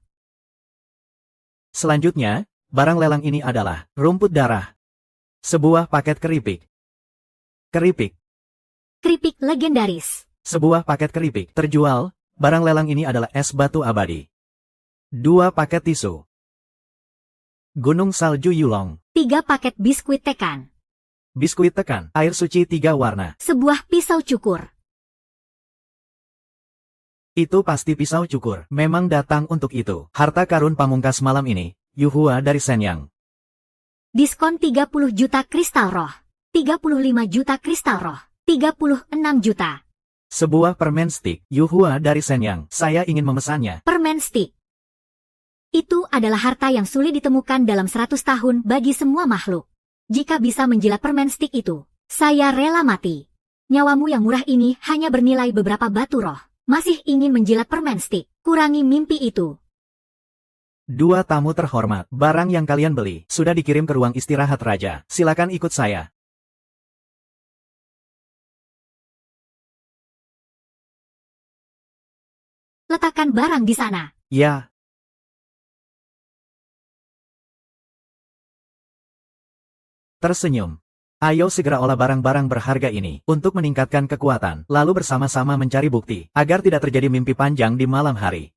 Selanjutnya, barang lelang ini adalah rumput darah. Sebuah paket keripik. Keripik. Keripik legendaris. Sebuah paket keripik terjual. Barang lelang ini adalah es batu abadi. 2 paket tisu. Gunung salju Yulong. 3 paket biskuit tekan. Biskuit tekan. Air suci 3 warna. Sebuah pisau cukur. Itu pasti pisau cukur. Memang datang untuk itu. Harta karun pamungkas malam ini. Yuhua dari Shenyang. Diskon 30 juta kristal roh. 35 juta kristal roh. 36 juta. Sebuah permen stick. Yuhua dari Shenyang. Saya ingin memesannya. Permen stick. Itu adalah harta yang sulit ditemukan dalam 100 tahun bagi semua makhluk. Jika bisa menjilat permen stick itu, saya rela mati. Nyawamu yang murah ini hanya bernilai beberapa batu roh. Masih ingin menjilat permen stick. Kurangi mimpi itu. 2 tamu terhormat. Barang yang kalian beli sudah dikirim ke ruang istirahat raja. Silakan ikut saya. Letakkan barang di sana. Ya. Tersenyum. Ayo segera olah barang-barang berharga ini untuk meningkatkan kekuatan, lalu bersama-sama mencari bukti, agar tidak terjadi mimpi panjang di malam hari.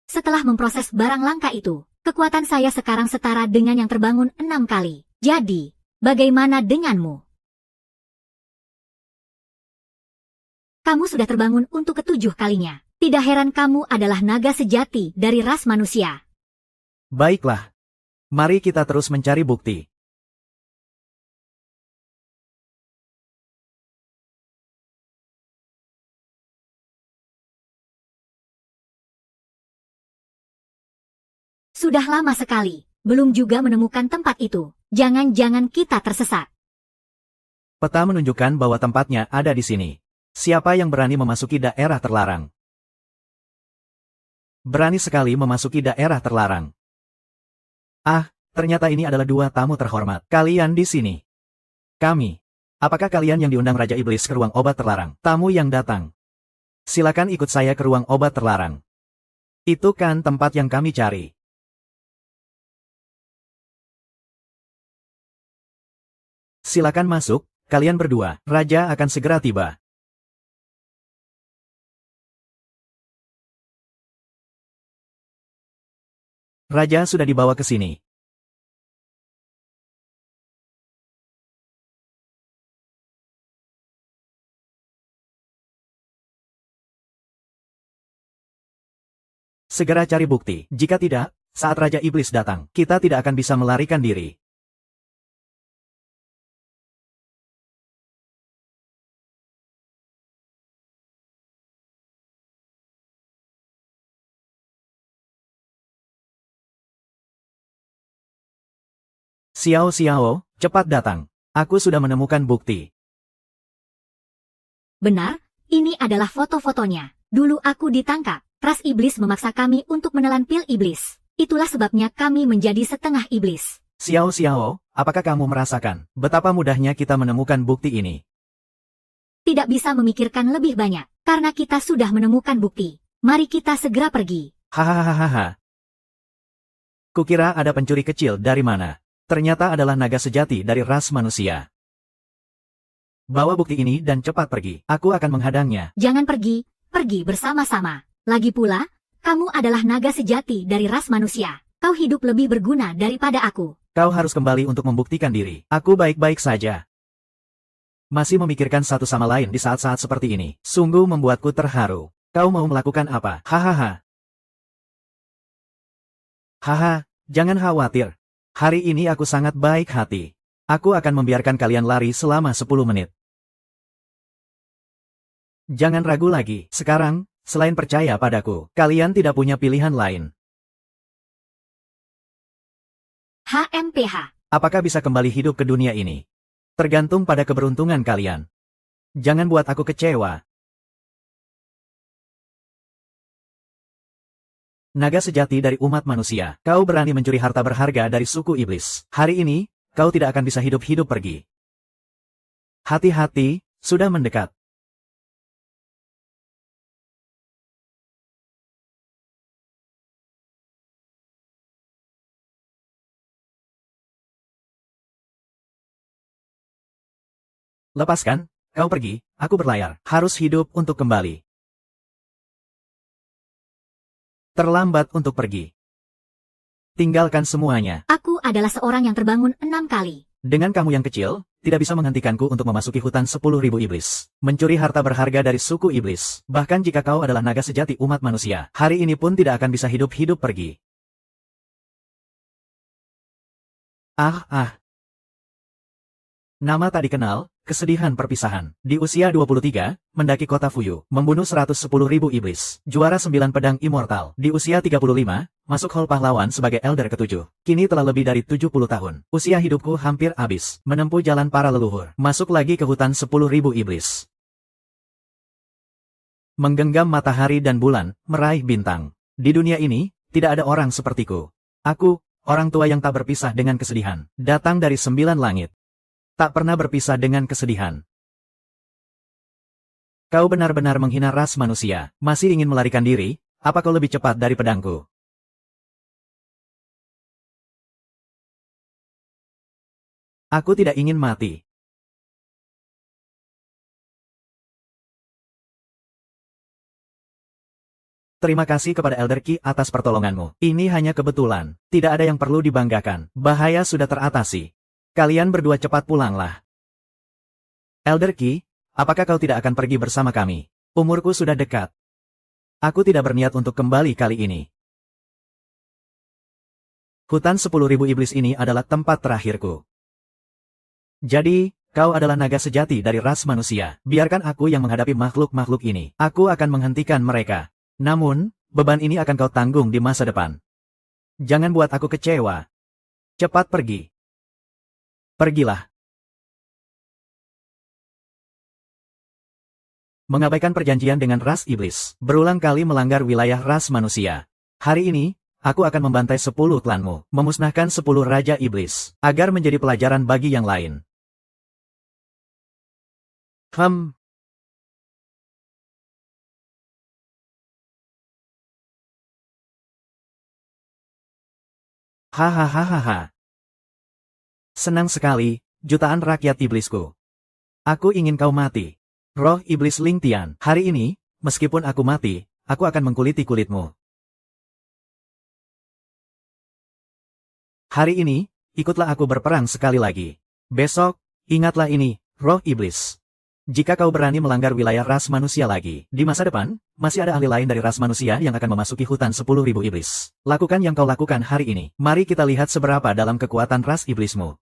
Setelah memproses barang langka itu, kekuatan saya sekarang setara dengan yang terbangun 6 kali. Jadi, bagaimana denganmu? Kamu sudah terbangun untuk ke-7 kalinya. Tidak heran kamu adalah naga sejati dari ras manusia. Baiklah. Mari kita terus mencari bukti. Sudah lama sekali, belum juga menemukan tempat itu. Jangan-jangan kita tersesat. Peta menunjukkan bahwa tempatnya ada di sini. Siapa yang berani memasuki daerah terlarang? Berani sekali memasuki daerah terlarang. Ah, ternyata ini adalah dua tamu terhormat. Kalian di sini. Kami. Apakah kalian yang diundang Raja Iblis ke ruang obat terlarang? Tamu yang datang. Silakan ikut saya ke ruang obat terlarang. Itu kan tempat yang kami cari. Silakan masuk, kalian berdua. Raja akan segera tiba. Raja sudah dibawa ke sini. Segera cari bukti. Jika tidak, saat Raja Iblis datang, kita tidak akan bisa melarikan diri. Xiao Xiao, cepat datang. Aku sudah menemukan bukti. Benar, ini adalah foto-fotonya. Dulu aku ditangkap. Ras iblis memaksa kami untuk menelan pil iblis. Itulah sebabnya kami menjadi setengah iblis. Xiao Xiao, apakah kamu merasakan betapa mudahnya kita menemukan bukti ini? Tidak bisa memikirkan lebih banyak, karena kita sudah menemukan bukti. Mari kita segera pergi. Hahaha. Kukira ada pencuri kecil dari mana. Ternyata adalah naga sejati dari ras manusia. Bawa bukti ini dan cepat pergi. Aku akan menghadangnya. Jangan pergi, pergi bersama-sama. Lagi pula, kamu adalah naga sejati dari ras manusia. Kau hidup lebih berguna daripada aku. Kau harus kembali untuk membuktikan diri. Aku baik-baik saja. Masih memikirkan satu sama lain di saat-saat seperti ini. Sungguh membuatku terharu. Kau mau melakukan apa? Hahaha. Haha, jangan khawatir. Hari ini aku sangat baik hati. Aku akan membiarkan kalian lari selama 10 menit. Jangan ragu lagi. Sekarang, selain percaya padaku, kalian tidak punya pilihan lain. HMPH. Apakah bisa kembali hidup ke dunia ini? Tergantung pada keberuntungan kalian. Jangan buat aku kecewa. Naga sejati dari umat manusia, kau berani mencuri harta berharga dari suku iblis. Hari ini, kau tidak akan bisa hidup-hidup pergi. Hati-hati, sudah mendekat. Lepaskan, kau pergi, aku berlayar. Harus hidup untuk kembali. Terlambat untuk pergi. Tinggalkan semuanya. Aku adalah seorang yang terbangun 6 kali. Dengan kamu yang kecil, tidak bisa menghentikanku untuk memasuki hutan 10.000 iblis. Mencuri harta berharga dari suku iblis. Bahkan jika kau adalah naga sejati umat manusia, hari ini pun tidak akan bisa hidup-hidup pergi. Ah. Nama tak dikenal, kesedihan perpisahan. Di usia 23, mendaki kota Fuyu, membunuh 110.000 iblis. Juara 9 pedang immortal. Di usia 35, masuk hall pahlawan sebagai elder ke-7. Kini telah lebih dari 70 tahun. Usia hidupku hampir habis. Menempuh jalan para leluhur. Masuk lagi ke hutan 10.000 iblis. Menggenggam matahari dan bulan, meraih bintang. Di dunia ini, tidak ada orang sepertiku. Aku, orang tua yang tak berpisah dengan kesedihan. Datang dari 9 langit. Tak pernah berpisah dengan kesedihan. Kau benar-benar menghina ras manusia. Masih ingin melarikan diri? Apa kau lebih cepat dari pedangku? Aku tidak ingin mati. Terima kasih kepada Elder Qi atas pertolonganmu. Ini hanya kebetulan. Tidak ada yang perlu dibanggakan. Bahaya sudah teratasi. Kalian berdua cepat pulanglah. Elder Qi, apakah kau tidak akan pergi bersama kami? Umurku sudah dekat. Aku tidak berniat untuk kembali kali ini. Hutan 10.000 iblis ini adalah tempat terakhirku. Jadi, kau adalah naga sejati dari ras manusia. Biarkan aku yang menghadapi makhluk-makhluk ini. Aku akan menghentikan mereka. Namun, beban ini akan kau tanggung di masa depan. Jangan buat aku kecewa. Cepat pergi. Pergilah. Mengabaikan perjanjian dengan ras iblis, berulang kali melanggar wilayah ras manusia. Hari ini, aku akan membantai 10 klanmu, memusnahkan 10 raja iblis, agar menjadi pelajaran bagi yang lain. Hahaha. Senang sekali, jutaan rakyat iblisku. Aku ingin kau mati. Roh iblis Ling Tian, hari ini, meskipun aku mati, aku akan mengkuliti kulitmu. Hari ini, ikutlah aku berperang sekali lagi. Besok, ingatlah ini, roh iblis. Jika kau berani melanggar wilayah ras manusia lagi, di masa depan, masih ada ahli lain dari ras manusia yang akan memasuki hutan 10.000 iblis. Lakukan yang kau lakukan hari ini. Mari kita lihat seberapa dalam kekuatan ras iblismu.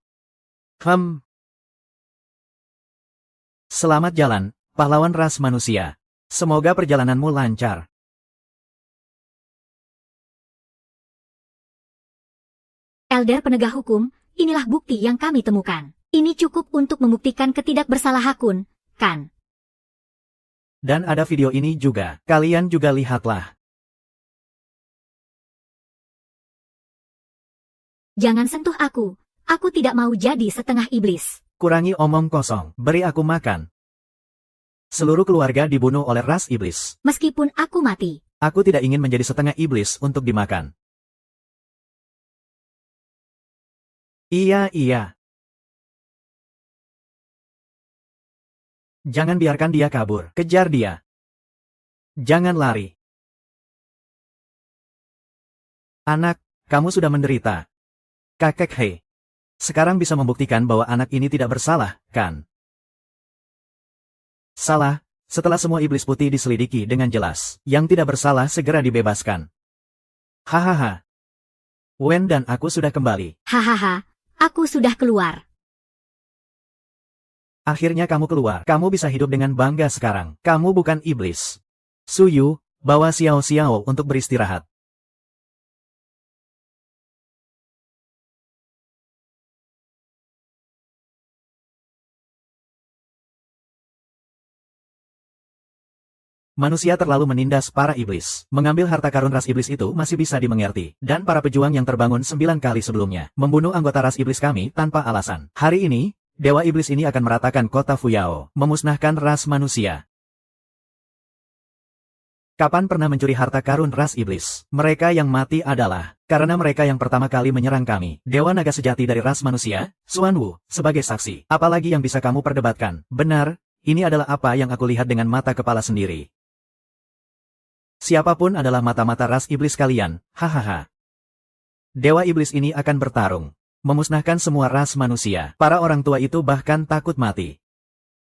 Selamat jalan, pahlawan ras manusia. Semoga perjalananmu lancar. Elder penegak hukum, inilah bukti yang kami temukan. Ini cukup untuk membuktikan ketidakbersalahan, kan? Dan ada video ini juga. Kalian juga lihatlah. Jangan sentuh aku. Aku tidak mau jadi setengah iblis. Kurangi omong kosong. Beri aku makan. Seluruh keluarga dibunuh oleh ras iblis. Meskipun aku mati. Aku tidak ingin menjadi setengah iblis untuk dimakan. Iya. Jangan biarkan dia kabur. Kejar dia. Jangan lari. Anak, kamu sudah menderita. Kakek Hei. Sekarang bisa membuktikan bahwa anak ini tidak bersalah, kan? Salah, setelah semua iblis putih diselidiki dengan jelas. Yang tidak bersalah segera dibebaskan. Hahaha. Wen dan aku sudah kembali. Hahaha, aku sudah keluar. Akhirnya kamu keluar. Kamu bisa hidup dengan bangga sekarang. Kamu bukan iblis. Suyu, bawa Xiao Xiao untuk beristirahat. Manusia terlalu menindas para iblis. Mengambil harta karun ras iblis itu masih bisa dimengerti. Dan para pejuang yang terbangun 9 kali sebelumnya, membunuh anggota ras iblis kami tanpa alasan. Hari ini, dewa iblis ini akan meratakan kota Fuyao, memusnahkan ras manusia. Kapan pernah mencuri harta karun ras iblis? Mereka yang mati adalah, karena mereka yang pertama kali menyerang kami. Dewa naga sejati dari ras manusia, Xuan Wu, sebagai saksi. Apalagi yang bisa kamu perdebatkan? Benar, ini adalah apa yang aku lihat dengan mata kepala sendiri. Siapapun adalah mata-mata ras iblis kalian, hahaha. Dewa iblis ini akan bertarung, memusnahkan semua ras manusia. Para orang tua itu bahkan takut mati.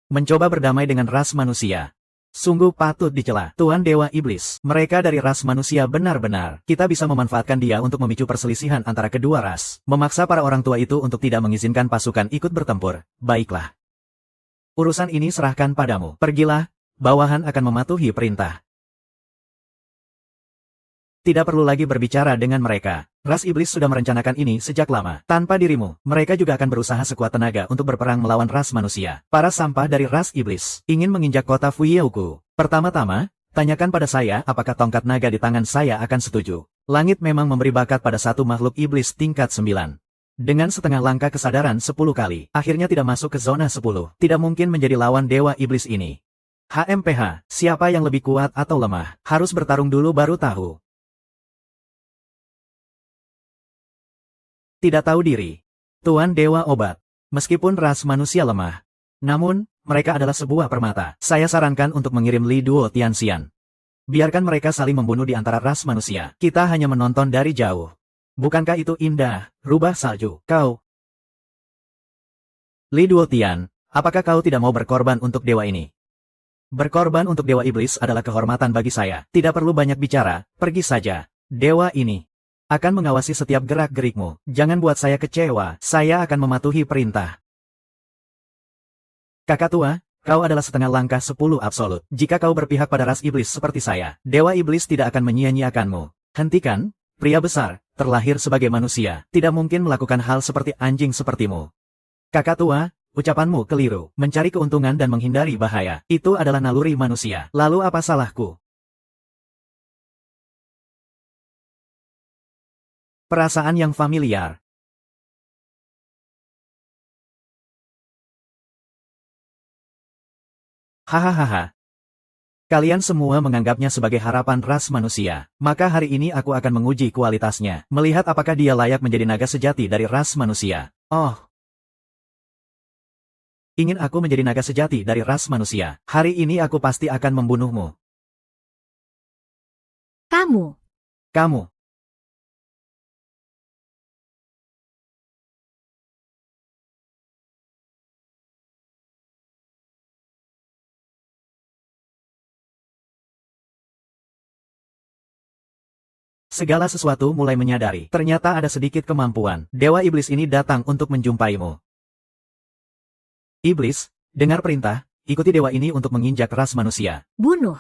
Mencoba berdamai dengan ras manusia. Sungguh patut dicela. Tuan Dewa Iblis, mereka dari ras manusia benar-benar. Kita bisa memanfaatkan dia untuk memicu perselisihan antara kedua ras. Memaksa para orang tua itu untuk tidak mengizinkan pasukan ikut bertempur. Baiklah. Urusan ini serahkan padamu. Pergilah, bawahan akan mematuhi perintah. Tidak perlu lagi berbicara dengan mereka. Ras iblis sudah merencanakan ini sejak lama. Tanpa dirimu, mereka juga akan berusaha sekuat tenaga untuk berperang melawan ras manusia. Para sampah dari ras iblis ingin menginjak kota Fuyauku. Pertama-tama, tanyakan pada saya apakah tongkat naga di tangan saya akan setuju. Langit memang memberi bakat pada satu makhluk iblis tingkat 9. Dengan setengah langkah kesadaran 10 kali, akhirnya tidak masuk ke zona 10. Tidak mungkin menjadi lawan dewa iblis ini. HMPH, siapa yang lebih kuat atau lemah? Harus bertarung dulu baru tahu. Tidak tahu diri. Tuan Dewa Obat. Meskipun ras manusia lemah, namun, mereka adalah sebuah permata. Saya sarankan untuk mengirim Li Duo Tianxian. Biarkan mereka saling membunuh di antara ras manusia. Kita hanya menonton dari jauh. Bukankah itu indah, rubah salju? Kau. Li Duo Tian, apakah kau tidak mau berkorban untuk dewa ini? Berkorban untuk dewa iblis adalah kehormatan bagi saya. Tidak perlu banyak bicara, pergi saja. Dewa ini akan mengawasi setiap gerak-gerikmu. Jangan buat saya kecewa, saya akan mematuhi perintah. Kakak tua, kau adalah setengah langkah 10 absolut. Jika kau berpihak pada ras iblis seperti saya, dewa iblis tidak akan menyia-nyiakanmu. Hentikan, pria besar, terlahir sebagai manusia, tidak mungkin melakukan hal seperti anjing sepertimu. Kakak tua, ucapanmu keliru. Mencari keuntungan dan menghindari bahaya, itu adalah naluri manusia. Lalu apa salahku? Perasaan yang familiar. Hahaha. Kalian semua menganggapnya sebagai harapan ras manusia. Maka hari ini aku akan menguji kualitasnya. Melihat apakah dia layak menjadi naga sejati dari ras manusia. Oh. Ingin aku menjadi naga sejati dari ras manusia. Hari ini aku pasti akan membunuhmu. Kamu. Kamu. Segala sesuatu mulai menyadari. Ternyata ada sedikit kemampuan. Dewa iblis ini datang untuk menjumpaimu. Iblis, dengar perintah, ikuti dewa ini untuk menginjak ras manusia. Bunuh.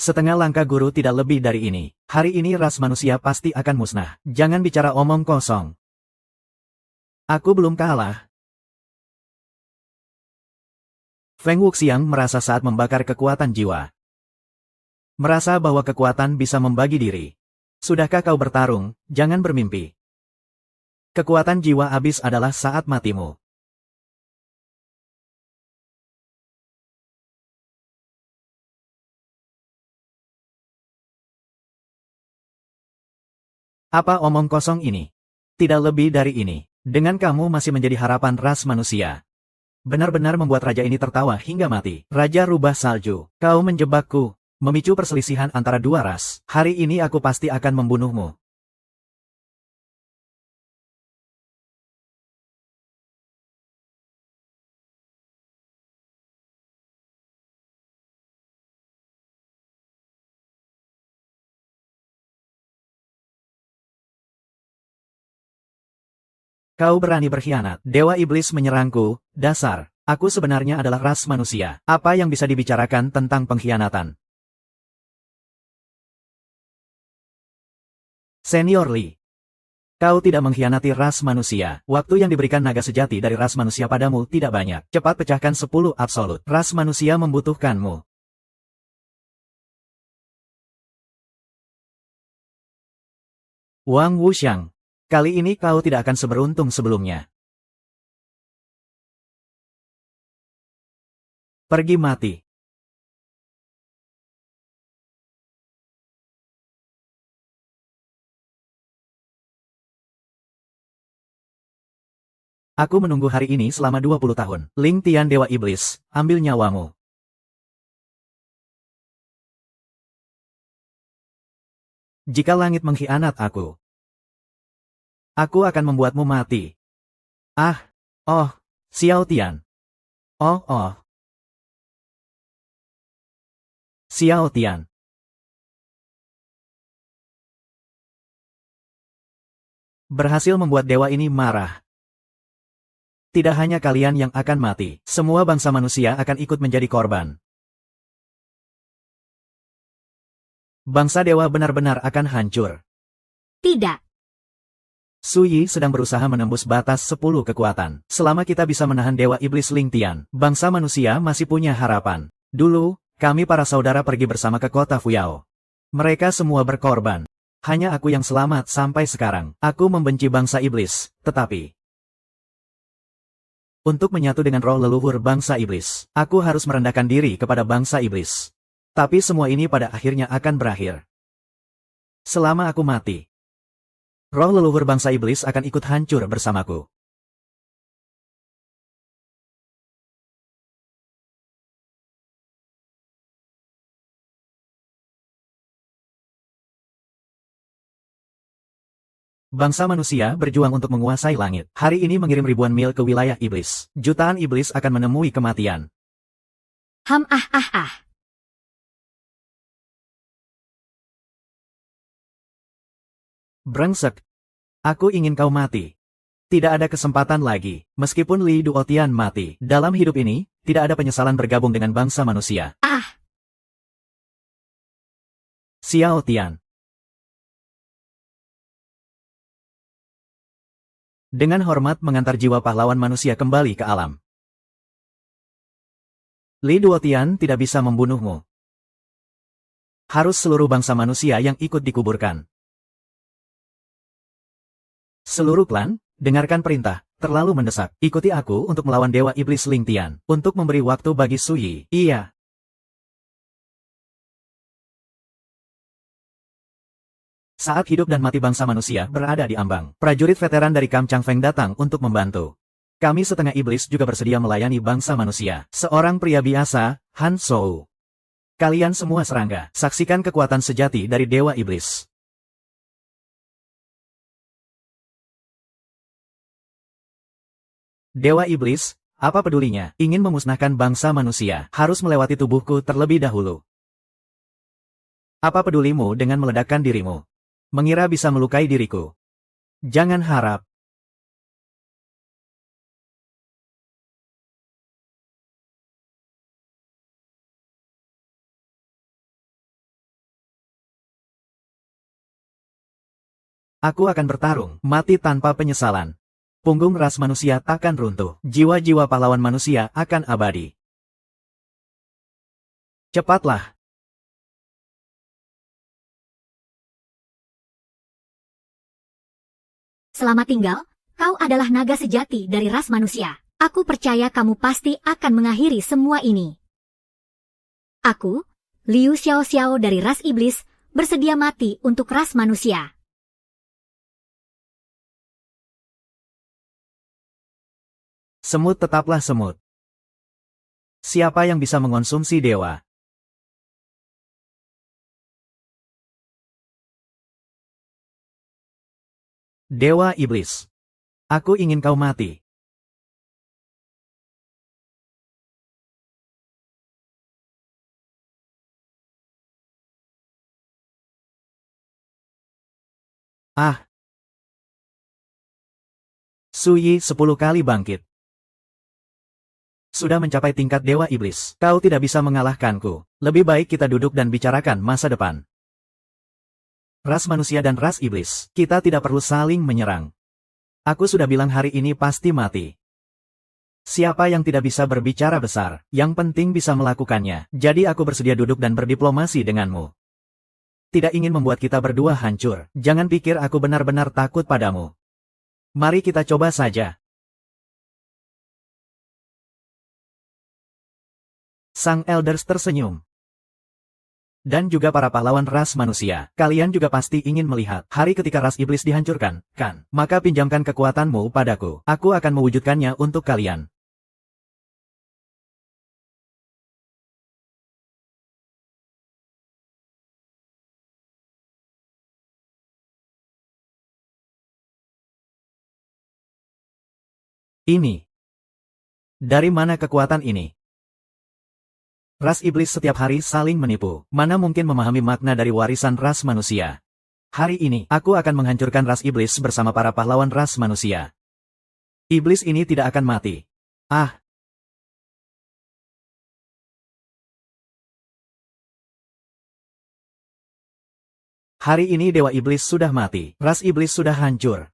Setengah langkah guru tidak lebih dari ini. Hari ini ras manusia pasti akan musnah. Jangan bicara omong kosong. Aku belum kalah. Feng Wuxiang merasa saat membakar kekuatan jiwa. Merasa bahwa kekuatan bisa membagi diri. Sudahkah kau bertarung? Jangan bermimpi. Kekuatan jiwa habis adalah saat matimu. Apa omong kosong ini? Tidak lebih dari ini. Dengan kamu masih menjadi harapan ras manusia. Benar-benar membuat raja ini tertawa hingga mati. Raja rubah salju. Kau menjebakku. Memicu perselisihan antara dua ras. Hari ini aku pasti akan membunuhmu. Kau berani berkhianat. Dewa iblis menyerangku. Dasar. Aku sebenarnya adalah ras manusia. Apa yang bisa dibicarakan tentang pengkhianatan? Senior Li. Kau tidak mengkhianati ras manusia. Waktu yang diberikan naga sejati dari ras manusia padamu tidak banyak. Cepat pecahkan 10 absolut. Ras manusia membutuhkanmu. Wang Wuxiang. Kali ini kau tidak akan seberuntung sebelumnya. Pergi mati. Aku menunggu hari ini selama 20 tahun. Ling Tian Dewa Iblis, ambil nyawamu. Jika langit mengkhianat aku akan membuatmu mati. Ah, oh, Xiao Tian. Oh, oh. Xiao Tian. Berhasil membuat dewa ini marah. Tidak hanya kalian yang akan mati, semua bangsa manusia akan ikut menjadi korban. Bangsa dewa benar-benar akan hancur. Tidak. Su Yi sedang berusaha menembus batas 10 kekuatan. Selama kita bisa menahan dewa iblis Ling Tian, bangsa manusia masih punya harapan. Dulu, kami para saudara pergi bersama ke kota Fuyao. Mereka semua berkorban. Hanya aku yang selamat sampai sekarang. Aku membenci bangsa iblis, tetapi untuk menyatu dengan roh leluhur bangsa iblis, aku harus merendahkan diri kepada bangsa iblis. Tapi semua ini pada akhirnya akan berakhir. Selama aku mati, roh leluhur bangsa iblis akan ikut hancur bersamaku. Bangsa manusia berjuang untuk menguasai langit. Hari ini mengirim ribuan mil ke wilayah iblis. Jutaan iblis akan menemui kematian. Ah. Brengsek. Aku ingin kau mati. Tidak ada kesempatan lagi. Meskipun Li Duotian mati, dalam hidup ini, tidak ada penyesalan bergabung dengan bangsa manusia. Xiao Tian. Dengan hormat mengantar jiwa pahlawan manusia kembali ke alam. Li Duotian tidak bisa membunuhmu. Harus seluruh bangsa manusia yang ikut dikuburkan. Seluruh klan, dengarkan perintah, terlalu mendesak. Ikuti aku untuk melawan Dewa Iblis Ling Tian. Untuk memberi waktu bagi Su Yi. Iya. Saat hidup dan mati bangsa manusia berada di ambang, prajurit veteran dari Kam Chang Feng datang untuk membantu. Kami setengah iblis juga bersedia melayani bangsa manusia. Seorang pria biasa, Han Shou. Kalian semua serangga, saksikan kekuatan sejati dari Dewa Iblis. Dewa Iblis, apa pedulinya, ingin memusnahkan bangsa manusia, harus melewati tubuhku terlebih dahulu. Apa pedulimu dengan meledakkan dirimu? Mengira bisa melukai diriku. Jangan harap. Aku akan bertarung, mati tanpa penyesalan. Punggung ras manusia takkan runtuh, jiwa-jiwa pahlawan manusia akan abadi. Cepatlah. Selamat tinggal, kau adalah naga sejati dari ras manusia. Aku percaya kamu pasti akan mengakhiri semua ini. Aku, Liu Xiao dari ras iblis, bersedia mati untuk ras manusia. Semut tetaplah semut. Siapa yang bisa mengonsumsi dewa? Dewa Iblis. Aku ingin kau mati. Ah. Su Yi 10 kali bangkit. Sudah mencapai tingkat Dewa Iblis. Kau tidak bisa mengalahkanku. Lebih baik kita duduk dan bicarakan masa depan. Ras manusia dan ras iblis, kita tidak perlu saling menyerang. Aku sudah bilang hari ini pasti mati. Siapa yang tidak bisa berbicara besar, yang penting bisa melakukannya. Jadi aku bersedia duduk dan berdiplomasi denganmu. Tidak ingin membuat kita berdua hancur. Jangan pikir aku benar-benar takut padamu. Mari kita coba saja. Sang Elders tersenyum. Dan juga para pahlawan ras manusia, kalian juga pasti ingin melihat hari ketika ras iblis dihancurkan, kan? Maka pinjamkan kekuatanmu padaku. Aku akan mewujudkannya untuk kalian. Ini. Dari mana kekuatan ini? Ras iblis setiap hari saling menipu. Mana mungkin memahami makna dari warisan ras manusia? Hari ini, aku akan menghancurkan ras iblis bersama para pahlawan ras manusia. Iblis ini tidak akan mati. Ah. Hari ini Dewa Iblis sudah mati. Ras iblis sudah hancur.